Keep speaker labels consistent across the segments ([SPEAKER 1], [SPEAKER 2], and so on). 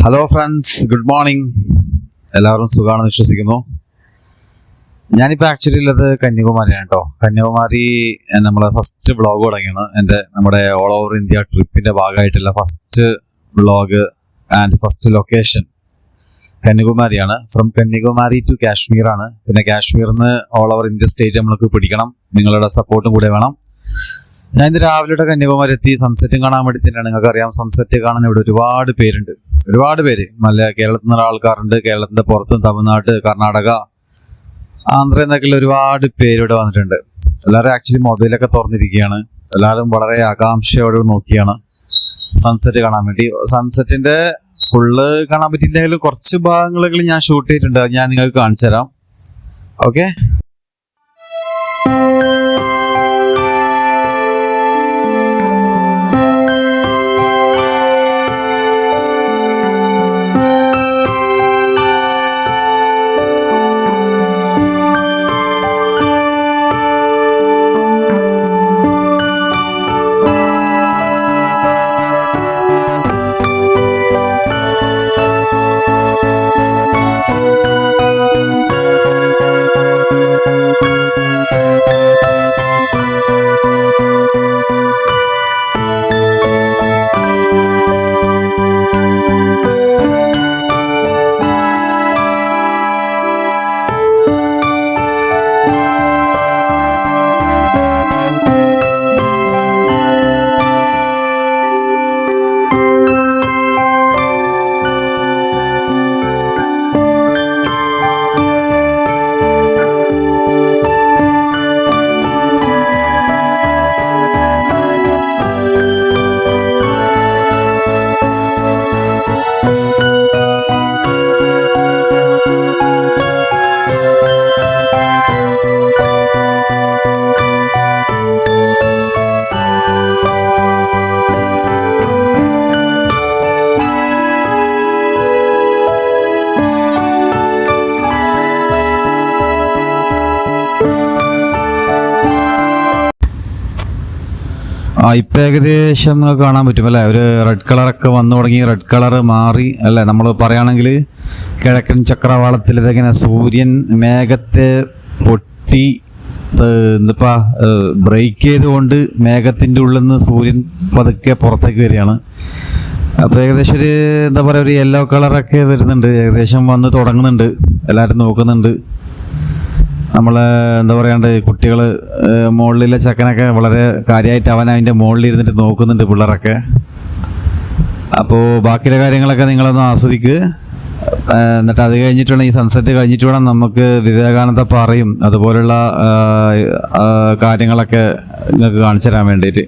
[SPEAKER 1] Hello friends, good morning. എല്ലാവരും സുഖമാണെന്ന് വിശ്വസിക്കുന്നു. ഞാനിപ്പോൾ ആക്ച്വലി ഉള്ളത് കന്യാകുമാരിയാണ് കേട്ടോ. കന്യാകുമാരി നമ്മളെ ഫസ്റ്റ് വ്ളോഗ് തുടങ്ങിയാണ്. നമ്മുടെ ഓൾ ഓവർ ഇന്ത്യ ട്രിപ്പിൻ്റെ ഭാഗമായിട്ടുള്ള first vlog and first location കന്യാകുമാരിയാണ്. ഫ്രം കന്യാകുമാരി ടു കാശ്മീർ ആണ്. പിന്നെ കാശ്മീരിൽ നിന്ന് ഓൾ ഓവർ ഇന്ത്യ സ്റ്റേറ്റ് നമ്മൾക്ക് പിടിക്കണം. നിങ്ങളുടെ സപ്പോർട്ടും കൂടെ വേണം. ഞാൻ ഇന്ന് രാവിലെ കന്യാകുമാരി എത്തി. സൺസെറ്റും കാണാൻ വേണ്ടി തന്നെയാണ്. നിങ്ങൾക്കറിയാം, സൺസെറ്റ് കാണാൻ ഇവിടെ ഒരുപാട് പേരുണ്ട്. ഒരുപാട് പേര് നല്ല കേരളത്തിൽ നിന്നുള്ള ആൾക്കാരുണ്ട്. കേരളത്തിൻ്റെ പുറത്തും തമിഴ്നാട്, കർണാടക, ആന്ധ്ര എന്നൊക്കെയുള്ള ഒരുപാട് പേര് ഇവിടെ വന്നിട്ടുണ്ട്. എല്ലാവരും ആക്ച്വലി മൊബൈലൊക്കെ തുറന്നിരിക്കുകയാണ്. എല്ലാവരും വളരെ ആകാംക്ഷയോടെ നോക്കിയാണ് സൺസെറ്റ് കാണാൻ വേണ്ടി. സൺസെറ്റിൻ്റെ ഫുള്ള് കാണാൻ പറ്റിയില്ലെങ്കിലും കുറച്ച് ഭാഗങ്ങളിൽ ഞാൻ ഷൂട്ട് ചെയ്തിട്ടുണ്ട്. അത് ഞാൻ നിങ്ങൾക്ക് കാണിച്ചു തരാം. ഓക്കെ. ഇപ്പം ഏകദേശം നിങ്ങൾക്ക് കാണാൻ പറ്റും അല്ലേ? ഒരു റെഡ് കളറൊക്കെ വന്നു തുടങ്ങി. റെഡ് കളർ മാറി അല്ലേ? നമ്മൾ പറയുകയാണെങ്കിൽ കിഴക്കൻ ചക്രവാളത്തിൽ ഇതെങ്ങനെ സൂര്യൻ മേഘത്തെ പൊട്ടി എന്താ ബ്രേക്ക് ചെയ്തുകൊണ്ട് മേഘത്തിൻ്റെ ഉള്ളിൽ നിന്ന് സൂര്യൻ പതുക്കെ പുറത്തേക്ക് വരികയാണ്. അപ്പോൾ ഏകദേശം ഒരു എന്താ പറയുക, ഒരു യെല്ലോ കളറൊക്കെ വരുന്നുണ്ട്. ഏകദേശം വന്ന് തുടങ്ങുന്നുണ്ട്. എല്ലാവരും നോക്കുന്നുണ്ട്. നമ്മൾ എന്താ പറയാണ്ട് കുട്ടികൾ മുകളിലെ ചെക്കനൊക്കെ വളരെ കാര്യമായിട്ട് അതിൻ്റെ മുകളിൽ ഇരുന്നിട്ട് നോക്കുന്നുണ്ട്, പിള്ളേരൊക്കെ. അപ്പോൾ ബാക്കിയുള്ള കാര്യങ്ങളൊക്കെ നിങ്ങളൊന്ന് ആസ്വദിക്കുക. എന്നിട്ട് അത് കഴിഞ്ഞിട്ട് വേണം, ഈ സൺസെറ്റ് കഴിഞ്ഞിട്ട് വേണം നമുക്ക് വിവേകാനന്ദ പാറയും അതുപോലുള്ള കാര്യങ്ങളൊക്കെ നിങ്ങൾക്ക് കാണിച്ചു തരാൻ വേണ്ടിയിട്ട്.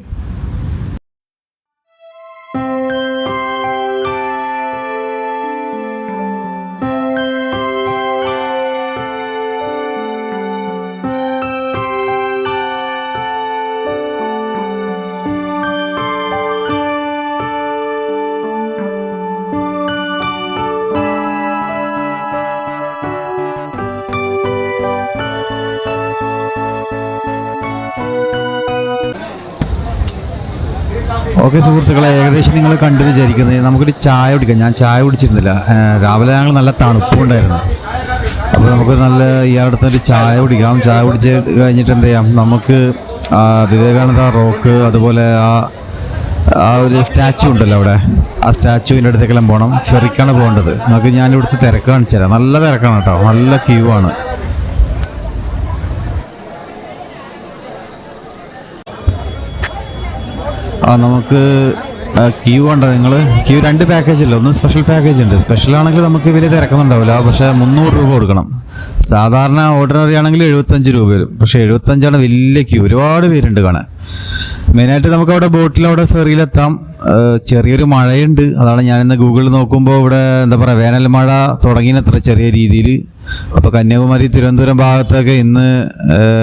[SPEAKER 1] ഓക്കെ സുഹൃത്തുക്കളെ, ഏകദേശം നിങ്ങൾ കണ്ടു വിചാരിക്കുന്നത് നമുക്കൊരു ചായ കുടിക്കാം. ഞാൻ ചായ കുടിച്ചിരുന്നില്ല. രാവിലെ ഞങ്ങൾ നല്ല തണുപ്പുണ്ടായിരുന്നു. അപ്പോൾ നമുക്ക് നല്ല ഇയാളുടെ ചായ കുടിക്കാം. ചായ കുടിച്ച് കഴിഞ്ഞിട്ട് എന്ത് ചെയ്യാം, നമുക്ക് വിവേകാനന്ദ റോക്ക്, അതുപോലെ ആ ഒരു സ്റ്റാച്ചു ഉണ്ടല്ലോ അവിടെ, ആ സ്റ്റാച്ചുവിൻ്റെ അടുത്തേക്കെല്ലാം പോകണം. ഫെറിക്കാണ് പോകേണ്ടത്. നമുക്ക് ഞാൻ ഇവിടുത്തെ തിരക്ക് കാണിച്ചു തരാം. നല്ല തിരക്കാണ് കേട്ടോ, നല്ല ക്യൂ ആണ്. നമുക്ക് ക്യൂ ഉണ്ടോ? നിങ്ങൾ ക്യൂ 2 പാക്കേജ് ഇല്ല. ഒന്ന് സ്പെഷ്യൽ പാക്കേജ് ഉണ്ട്. സ്പെഷ്യലാണെങ്കിൽ നമുക്ക് വലിയ തിരക്കൊന്നുണ്ടാവില്ല. പക്ഷേ 300 രൂപ കൊടുക്കണം. സാധാരണ ഓർഡിനറി ആണെങ്കിൽ 75 രൂപ വരും. പക്ഷേ 75 വലിയ ക്യൂ, ഒരുപാട് പേരുണ്ട് കാണാൻ. മെയിനായിട്ട് നമുക്ക് അവിടെ ബോട്ടിലവിടെ ഫെറിയിലെത്താം. ചെറിയൊരു മഴയുണ്ട്. അതാണ് ഞാനിന്ന് ഗൂഗിളിൽ നോക്കുമ്പോൾ ഇവിടെ എന്താ പറയുക, വേനൽ മഴ തുടങ്ങിയത്ര ചെറിയ രീതിയിൽ. അപ്പോൾ കന്യാകുമാരി തിരുവനന്തപുരം ഭാഗത്തൊക്കെ ഇന്ന്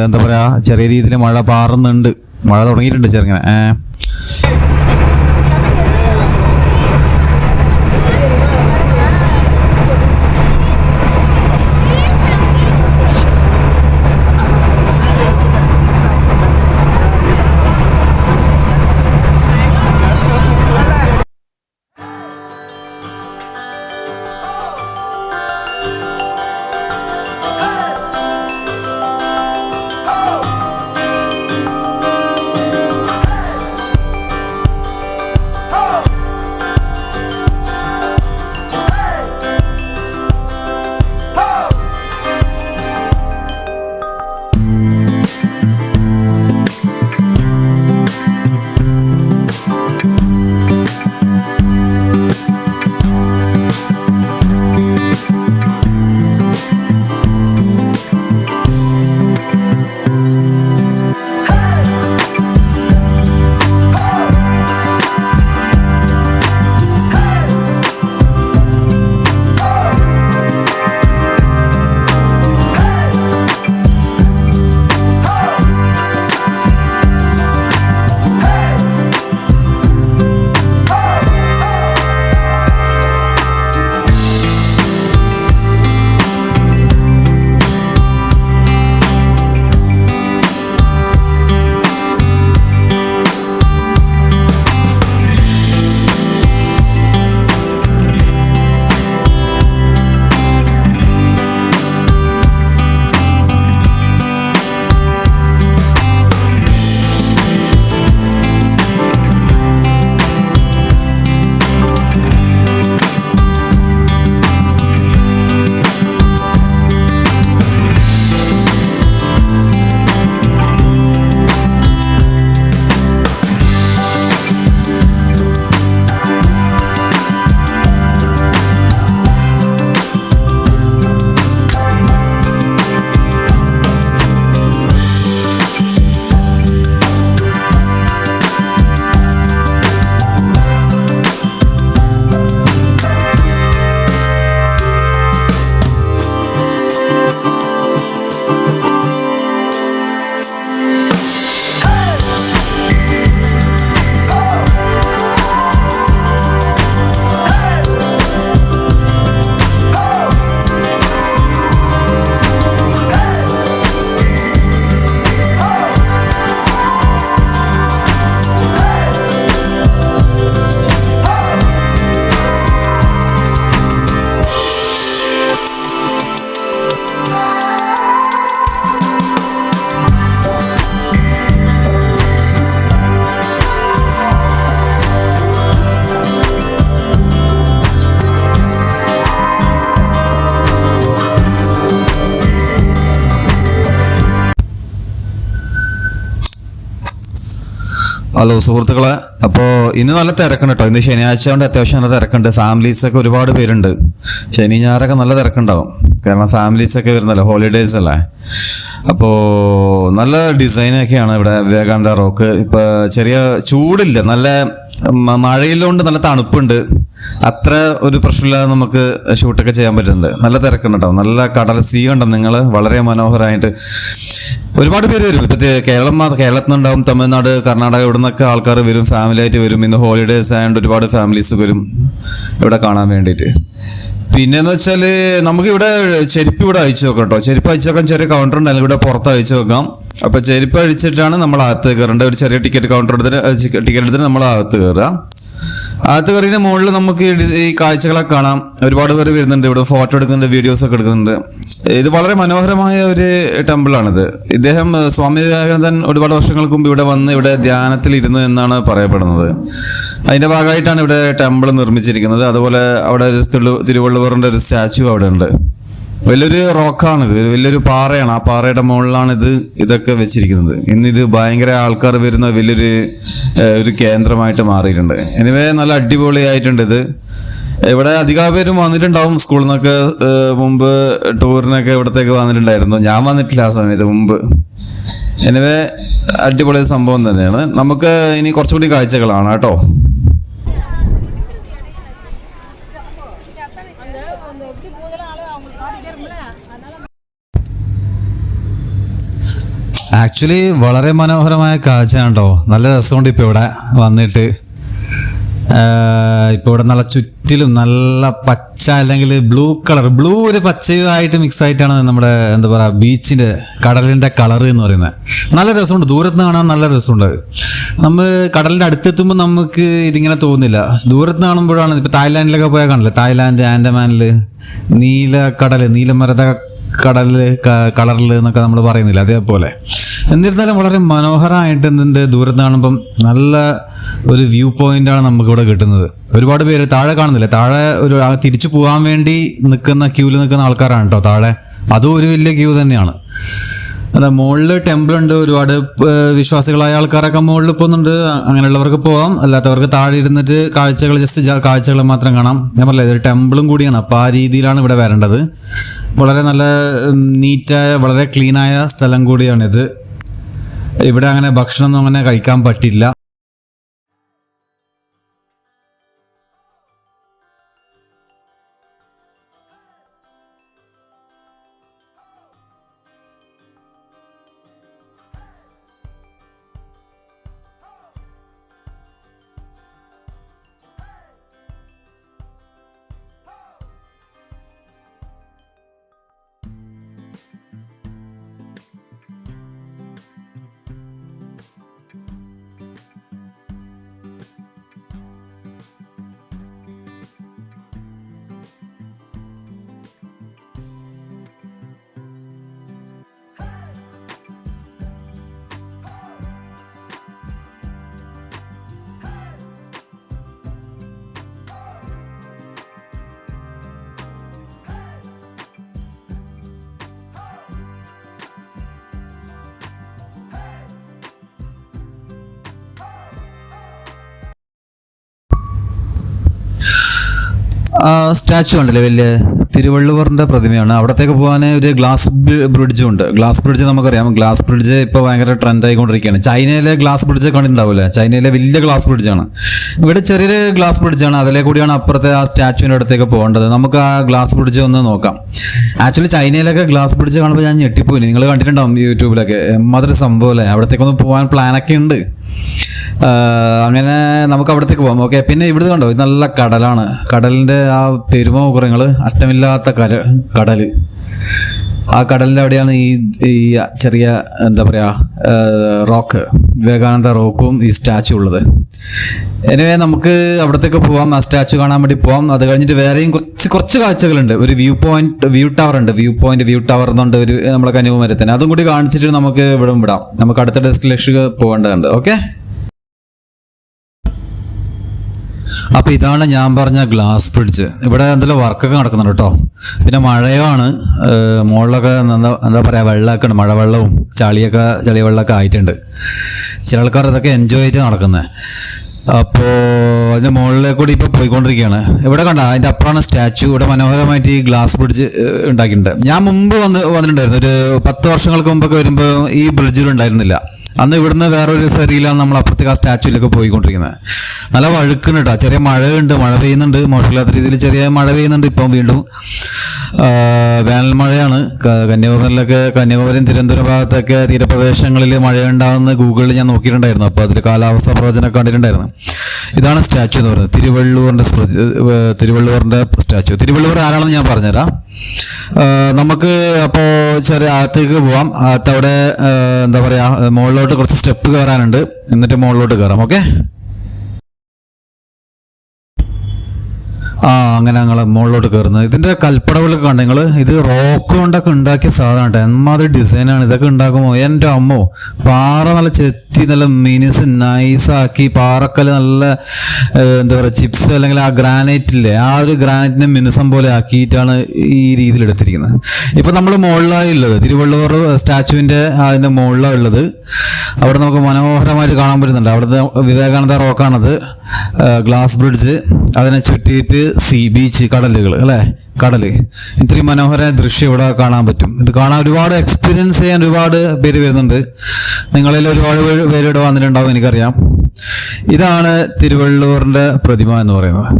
[SPEAKER 1] എന്താ പറയുക, ചെറിയ രീതിയിൽ മഴ പാറുന്നുണ്ട്. മഴ തുടങ്ങിയിട്ടുണ്ട് ചെറുങ്ങനെ. ഹലോ സുഹൃത്തുക്കളെ, അപ്പോൾ ഇന്ന് നല്ല തിരക്കുണ്ട് കേട്ടോ. ഇന്ന് ശനിയാഴ്ച കൊണ്ട് അത്യാവശ്യം നല്ല തിരക്കുണ്ട്. ഫാമിലീസൊക്കെ ഒരുപാട് പേരുണ്ട്. ശനി ഞായറൊക്കെ നല്ല തിരക്കുണ്ടാവും, കാരണം ഫാമിലീസൊക്കെ വരുന്നല്ലോ, ഹോളിഡേയ്സ് അല്ലേ. അപ്പോൾ നല്ല ഡിസൈനൊക്കെയാണ് ഇവിടെ വിവേകാനന്ദ റോക്ക്. ഇപ്പോൾ ചെറിയ ചൂടില്ല, നല്ല മഴയിലുകൊണ്ട് നല്ല തണുപ്പുണ്ട്. അത്ര ഒരു പ്രശ്നമില്ലാതെ നമുക്ക് ഷൂട്ടൊക്കെ ചെയ്യാൻ പറ്റുന്നുണ്ട്. നല്ല തിരക്കുണ്ട് കേട്ടോ. നല്ല കടൽ സീ കണ്ടോ നിങ്ങൾ, വളരെ മനോഹരമായിട്ട്. ഒരുപാട് പേര് വരും. ഇപ്പോഴത്തെ കേരളത്തിൽ നിന്നുണ്ടാവും, തമിഴ്നാട്, കർണാടക, ഇവിടെ നിന്നൊക്കെ ആൾക്കാർ വരും, ഫാമിലി ആയിട്ട് വരും. ഇന്ന് ഹോളിഡേയ്സ് ആയതുകൊണ്ട് ഒരുപാട് ഫാമിലീസ് വരും ഇവിടെ കാണാൻ വേണ്ടിയിട്ട്. പിന്നെന്ന് വെച്ചാൽ നമുക്ക് ഇവിടെ ചെരുപ്പ് ഇവിടെ അയച്ചു വെക്കാം കേട്ടോ. ചെരുപ്പ് അയച്ചു വെക്കാൻ ചെറിയ കൗണ്ടർ ഉണ്ട്, അല്ലെങ്കിൽ ഇവിടെ പുറത്ത് അയച്ചു വെക്കാം. അപ്പോൾ ചെരുപ്പ് അഴിച്ചിട്ടാണ് നമ്മൾ അകത്ത് കയറേണ്ടത്. ഒരു ചെറിയ ടിക്കറ്റ് കൗണ്ടർ എടുത്തിട്ട് നമ്മൾ അകത്ത് കയറുക. അകത്ത് കയറിയതിന് മുകളിൽ നമുക്ക് ഈ കാഴ്ചകളൊക്കെ കാണാം. ഒരുപാട് പേര് വരുന്നുണ്ട് ഇവിടെ, ഫോട്ടോ എടുക്കുന്നുണ്ട്, വീഡിയോസ് ഒക്കെ എടുക്കുന്നുണ്ട്. ഇത് വളരെ മനോഹരമായ ഒരു ടെമ്പിളാണിത്. ഇദ്ദേഹം സ്വാമി വിവേകാനന്ദൻ ഒരുപാട് വർഷങ്ങൾക്ക് മുമ്പ് ഇവിടെ വന്ന് ഇവിടെ ധ്യാനത്തിൽ ഇരുന്നു എന്നാണ് പറയപ്പെടുന്നത്. അതിന്റെ ഭാഗമായിട്ടാണ് ഇവിടെ ടെമ്പിൾ നിർമ്മിച്ചിരിക്കുന്നത്. അതുപോലെ അവിടെ തിരുവള്ളുവറിന്റെ ഒരു സ്റ്റാച്ചു അവിടെ ഉണ്ട്. വലിയൊരു റോക്കാണിത്, വലിയൊരു പാറയാണ്. ആ പാറയുടെ മുകളിലാണ് ഇതൊക്കെ വെച്ചിരിക്കുന്നത്. ഇന്നിത് ഭയങ്കര ആൾക്കാർ വരുന്ന ഒരു കേന്ദ്രമായിട്ട് മാറിയിട്ടുണ്ട്. എനിവേ നല്ല അടിപൊളിയായിട്ടുണ്ട് ഇത്. ഇവിടെ അധികം പേരും വന്നിട്ടുണ്ടാവും. സ്കൂളിൽ നിന്നൊക്കെ മുമ്പ് ടൂറിനൊക്കെ ഇവിടത്തേക്ക് വന്നിട്ടുണ്ടായിരുന്നു. ഞാൻ വന്നിട്ടില്ല ആ സമയത്ത് മുമ്പ്. എനിവേ അടിപൊളി സംഭവം തന്നെയാണ്. നമുക്ക് ഇനി കുറച്ചുകൂടി കാഴ്ചകളാണ് കേട്ടോ. ആക്ച്വലി വളരെ മനോഹരമായ കാഴ്ചയാണ് കേട്ടോ. നല്ല രസമുണ്ട് ഇപ്പോൾ ഇവിടെ വന്നിട്ട്. ഇപ്പോൾ ഇവിടെ നല്ല ചുറ്റിലും നല്ല പച്ച, അല്ലെങ്കിൽ ബ്ലൂ ഒരു പച്ചയുമായിട്ട് മിക്സ് ആയിട്ടാണ് നമ്മുടെ എന്താ പറയുക ബീച്ചിൻ്റെ കടലിൻ്റെ കളറ് എന്ന് പറയുന്നത്. നല്ല രസമുണ്ട്, ദൂരത്ത് നിന്ന് കാണാൻ നല്ല രസമുണ്ട്. നമ്മൾ കടലിൻ്റെ അടുത്തെത്തുമ്പോൾ നമുക്ക് ഇതിങ്ങനെ തോന്നില്ല. ദൂരത്ത് നിന്ന് കാണുമ്പോഴാണ്. ഇപ്പോൾ തായ്ലാൻഡിലൊക്കെ പോയാൽ കാണില്ലേ, തായ്ലാൻഡ്, ആൻഡമാനിൽ നീലമരത കളറിൽ എന്നൊക്കെ നമ്മൾ പറയുന്നില്ല, അതേപോലെ. എന്നിരുന്നാലും വളരെ മനോഹരമായിട്ട് എന്തുണ്ട്, ദൂരത്ത് കാണുമ്പം നല്ല ഒരു വ്യൂ പോയിന്റാണ് നമുക്കിവിടെ കിട്ടുന്നത്. ഒരുപാട് പേര് താഴെ കാണുന്നില്ല, താഴെ ഒരു തിരിച്ചു പോകാൻ വേണ്ടി ക്യൂവിൽ നിൽക്കുന്ന ആൾക്കാരാണ് കേട്ടോ താഴെ. അതും ഒരു വലിയ ക്യൂ തന്നെയാണ്. അതെ, മുകളിൽ ടെമ്പിൾ ഉണ്ട്. ഒരുപാട് വിശ്വാസികളായ ആൾക്കാരൊക്കെ മുകളിൽ പോകുന്നുണ്ട്. അങ്ങനെയുള്ളവർക്ക് പോകാം, അല്ലാത്തവർക്ക് താഴെ ഇരുന്നിട്ട് കാഴ്ചകൾ മാത്രം കാണാം. ഞാൻ പറഞ്ഞില്ല, ഇതൊരു ടെമ്പിളും കൂടിയാണ്. അപ്പോൾ ആ രീതിയിലാണ് ഇവിടെ വരേണ്ടത്. വളരെ നല്ല നീറ്റായ, വളരെ ക്ലീനായ സ്ഥലം കൂടിയാണിത്. ഇവിടെ അങ്ങനെ ഭക്ഷണമൊന്നും അങ്ങനെ കഴിക്കാൻ പറ്റില്ല. സ്റ്റാച്ചു ഉണ്ടല്ലേ, വലിയ തിരുവള്ളുവറിൻ്റെ പ്രതിമയാണ്. അവിടത്തേക്ക് പോകാൻ ഒരു ഗ്ലാസ് ബ്രിഡ്ജും ഉണ്ട്. ഗ്ലാസ് ബ്രിഡ്ജ് നമുക്കറിയാം, ഗ്ലാസ് ബ്രിഡ്ജ് ഇപ്പോൾ ഭയങ്കര ട്രെൻഡ് ആയിക്കൊണ്ടിരിക്കുകയാണ്. ചൈനയിലെ ഗ്ലാസ് ബ്രിഡ്ജ് കണ്ടിട്ടുണ്ടാവില്ലേ, ചൈനയിലെ വലിയ ഗ്ലാസ് ബ്രിഡ്ജാണ്. ഇവിടെ ചെറിയൊരു ഗ്ലാസ് ബ്രിഡ്ജാണ്. അതിലെ കൂടിയാണ് അപ്പുറത്തെ ആ സ്റ്റാച്ചുവിൻ്റെ അടുത്തേക്ക് പോകേണ്ടത്. നമുക്ക് ആ ഗ്ലാസ് ബ്രിഡ്ജ് ഒന്ന് നോക്കാം. ആക്ച്വലി ചൈനയിലൊക്കെ ഗ്ലാസ് ബ്രിഡ്ജ് കാണുമ്പോൾ ഞാൻ ഞെട്ടിപ്പോയി. നിങ്ങൾ കണ്ടിട്ടുണ്ടാവും യൂട്യൂബിലൊക്കെ. മാതിരി സംഭവം അല്ലേ. അവിടത്തേക്കൊന്ന് പോകാൻ പ്ലാനൊക്കെ ഉണ്ട്. അങ്ങനെ നമുക്ക് അവിടത്തേക്ക് പോകാം. ഓക്കെ. പിന്നെ ഇവിടെ കണ്ടോ, ഇത് നല്ല കടലാണ്. കടലിൻ്റെ ആ പെരുമകുറങ്ങൾ, അറ്റമില്ലാത്ത കടൽ. ആ കടലിൻ്റെ അവിടെയാണ് ഈ ചെറിയ എന്താ പറയുക റോക്ക്, വിവേകാനന്ദ റോക്കും ഈ സ്റ്റാച്ചു ഉള്ളത്. എനിവേ നമുക്ക് അവിടത്തേക്ക് പോവാം, ആ സ്റ്റാച്ചു കാണാൻ വേണ്ടി പോവാം. അത് കഴിഞ്ഞിട്ട് വേറെയും കുറച്ച് കാഴ്ചകളുണ്ട്. ഒരു വ്യൂ ടവർ ഉണ്ട്. വ്യൂ ടവർ എന്നുണ്ട് ഒരു നമ്മുടെ കന്യാകുമാരി. അതും കൂടി കാണിച്ചിട്ട് നമുക്ക് ഇവിടെ വിടാം. നമുക്ക് അടുത്ത ഡെസ്റ്റിനേഷൻ പോകേണ്ടതുണ്ട്. ഓക്കെ. അപ്പോൾ ഇതാണ് ഞാൻ പറഞ്ഞ ഗ്ലാസ് ബ്രിഡ്ജ്. ഇവിടെ എന്തെങ്കിലും വർക്കൊക്കെ നടക്കുന്നുണ്ട് കേട്ടോ. പിന്നെ മഴയാണ്, മുകളിലൊക്കെ എന്താ പറയുക വെള്ളമൊക്കെ ഉണ്ട്. മഴവെള്ളവും ചളി വെള്ളമൊക്കെ ആയിട്ടുണ്ട്. ചില ആൾക്കാർ ഇതൊക്കെ എൻജോയ് ചെയ്ത് നടക്കുന്നത്. അപ്പോൾ അതിൻ്റെ മുകളിലേക്ക് കൂടി ഇപ്പോൾ പോയിക്കൊണ്ടിരിക്കുകയാണ്. ഇവിടെ കണ്ട അതിൻ്റെ അപ്പുറമാണ് സ്റ്റാച്ചു. ഇവിടെ മനോഹരമായിട്ട് ഈ ഗ്ലാസ് ബ്രിഡ്ജ് ഉണ്ടാക്കിയിട്ടുണ്ട്. ഞാൻ മുമ്പ് വന്നിട്ടുണ്ടായിരുന്നു, ഒരു 10 വർഷങ്ങൾക്ക് മുമ്പൊക്കെ വരുമ്പോൾ ഈ ബ്രിഡ്ജിലുണ്ടായിരുന്നില്ല. അന്ന് ഇവിടുന്ന് വേറൊരു ഫെറിയിലാണ് നമ്മൾ അപ്പുറത്തേക്ക് ആ സ്റ്റാച്ചുവിലേക്ക് പോയിക്കൊണ്ടിരിക്കുന്നത്. നല്ല വഴുക്കുണ്ട് കേട്ടോ, ചെറിയ മഴയുണ്ട്, മഴ പെയ്യുന്നുണ്ട്, മോശമില്ലാത്ത രീതിയിൽ ചെറിയ മഴ പെയ്യുന്നുണ്ട് ഇപ്പം വീണ്ടും. വേനൽ മഴയാണ്. കന്യാകുമാരിയും തിരുവനന്തപുരം ഭാഗത്തൊക്കെ തീരപ്രദേശങ്ങളിൽ മഴയുണ്ടാകുന്ന ഗൂഗിളിൽ ഞാൻ നോക്കിയിട്ടുണ്ടായിരുന്നു. അപ്പോൾ അതിൽ കാലാവസ്ഥ പ്രവചനം കണ്ടിട്ടുണ്ടായിരുന്നു. ഇതാണ് സ്റ്റാച്ചു എന്ന് പറയുന്നത്, തിരുവള്ളുവറിൻ്റെ സ്റ്റാച്ചു. തിരുവള്ളുവർ ആരാണെന്ന് ഞാൻ പറഞ്ഞുതരാം. നമുക്ക് അപ്പോൾ ചെറിയ അകത്തേക്ക് പോവാം. അകത്തവിടെ എന്താ പറയുക, മുകളിലോട്ട് കുറച്ച് സ്റ്റെപ്പ് കയറാനുണ്ട്, എന്നിട്ട് മുകളിലോട്ട് കയറാം. ഓക്കെ, അങ്ങനെ ഞങ്ങൾ മുകളിലോട്ട് കയറുന്നത്. ഇതിൻ്റെ കൽപ്പടകളൊക്കെ കണ്ട നിങ്ങൾ, ഇത് റോക്ക് കൊണ്ടൊക്കെ ഉണ്ടാക്കിയ സാധനം കേട്ടോ. എന്മാതിരി ഡിസൈനാണ് ഇതൊക്കെ ഉണ്ടാക്കുമ്പോൾ. എൻ്റെ അമ്മോ, പാറ നല്ല ചെത്തി നല്ല മിനുസ് നൈസാക്കി, പാറക്കല്ല് നല്ല എന്താ പറയുക ചിപ്സ് അല്ലെങ്കിൽ ആ ഗ്രാനൈറ്റില്ലേ, ആ ഒരു ഗ്രാനൈറ്റിനെ മിനുസം പോലെ ആക്കിയിട്ടാണ് ഈ രീതിയിൽ എടുത്തിരിക്കുന്നത്. ഇപ്പം നമ്മൾ മുകളിലായി ഉള്ളത് തിരുവള്ളുവർ സ്റ്റാച്ചുവിൻ്റെ അതിൻ്റെ മുകളിലാണ് ഉള്ളത്. അവിടെ നമുക്ക് മനോഹരമായിട്ട് കാണാൻ പറ്റുന്നുണ്ട്. അവിടുത്തെ വിവേകാനന്ദ റോക്കാണത്, ഗ്ലാസ് ബ്രിഡ്ജ്, അതിനെ ചുറ്റിയിട്ട് ബീച്ച്, കടലുകൾ അല്ലേ, കടല്. ഇത്രയും മനോഹര ദൃശ്യം ഇവിടെ കാണാൻ പറ്റും. ഇത് കാണാൻ ഒരുപാട് എക്സ്പീരിയൻസ് ചെയ്യാൻ ഒരുപാട് പേര് വരുന്നുണ്ട്. നിങ്ങളിൽ ഒരുപാട് പേര് ഇവിടെ വന്നിട്ടുണ്ടാവും, എനിക്കറിയാം. ഇതാണ് തിരുവള്ളുവറിൻ്റെ പ്രതിമ എന്ന് പറയുന്നത്.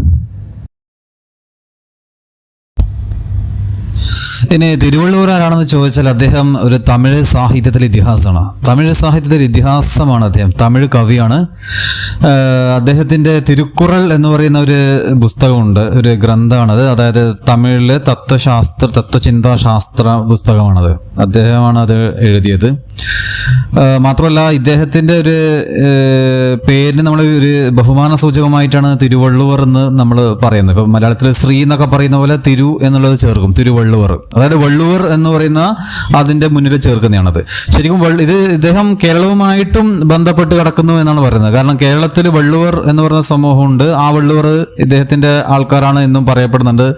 [SPEAKER 1] ഇനി തിരുവള്ളുവർ ആരാണെന്ന് ചോദിച്ചാൽ അദ്ദേഹം ഒരു തമിഴ് സാഹിത്യത്തിലെ ഇതിഹാസമാണ്. തമിഴ് സാഹിത്യത്തിലെ ഇതിഹാസമാണ് അദ്ദേഹം. തമിഴ് കവിയാണ്. അദ്ദേഹത്തിൻ്റെ തിരുക്കുറൾ എന്ന് പറയുന്ന ഒരു പുസ്തകമുണ്ട്, ഒരു ഗ്രന്ഥമാണത്. അതായത് തമിഴിലെ തത്വചിന്താശാസ്ത്ര പുസ്തകമാണത്. അദ്ദേഹമാണ് അത് എഴുതിയത്. മാത്രമല്ല ഇദ്ദേഹത്തിൻ്റെ ഒരു പേരിന് നമ്മൾ ഒരു ബഹുമാന സൂചകമായിട്ടാണ് തിരുവള്ളുവർ എന്ന് നമ്മൾ പറയുന്നത്. ഇപ്പം മലയാളത്തിൽ ശ്രീ എന്നൊക്കെ പറയുന്ന പോലെ തിരു എന്നുള്ളത് ചേർക്കും, തിരുവള്ളുവർ. അതായത് വള്ളുവർ എന്ന് പറയുന്ന അതിൻ്റെ മുന്നിൽ ചേർക്കുന്നതാണത്. ശരിക്കും ഇദ്ദേഹം കേരളവുമായിട്ടും ബന്ധപ്പെട്ട് കിടക്കുന്നു എന്നാണ് പറയുന്നത്. കാരണം കേരളത്തിൽ വള്ളുവർ എന്ന് പറയുന്ന സമൂഹമുണ്ട്. ആ വള്ളുവർ ഇദ്ദേഹത്തിൻ്റെ ആൾക്കാരാണ് എന്നും പറയപ്പെടുന്നുണ്ട്.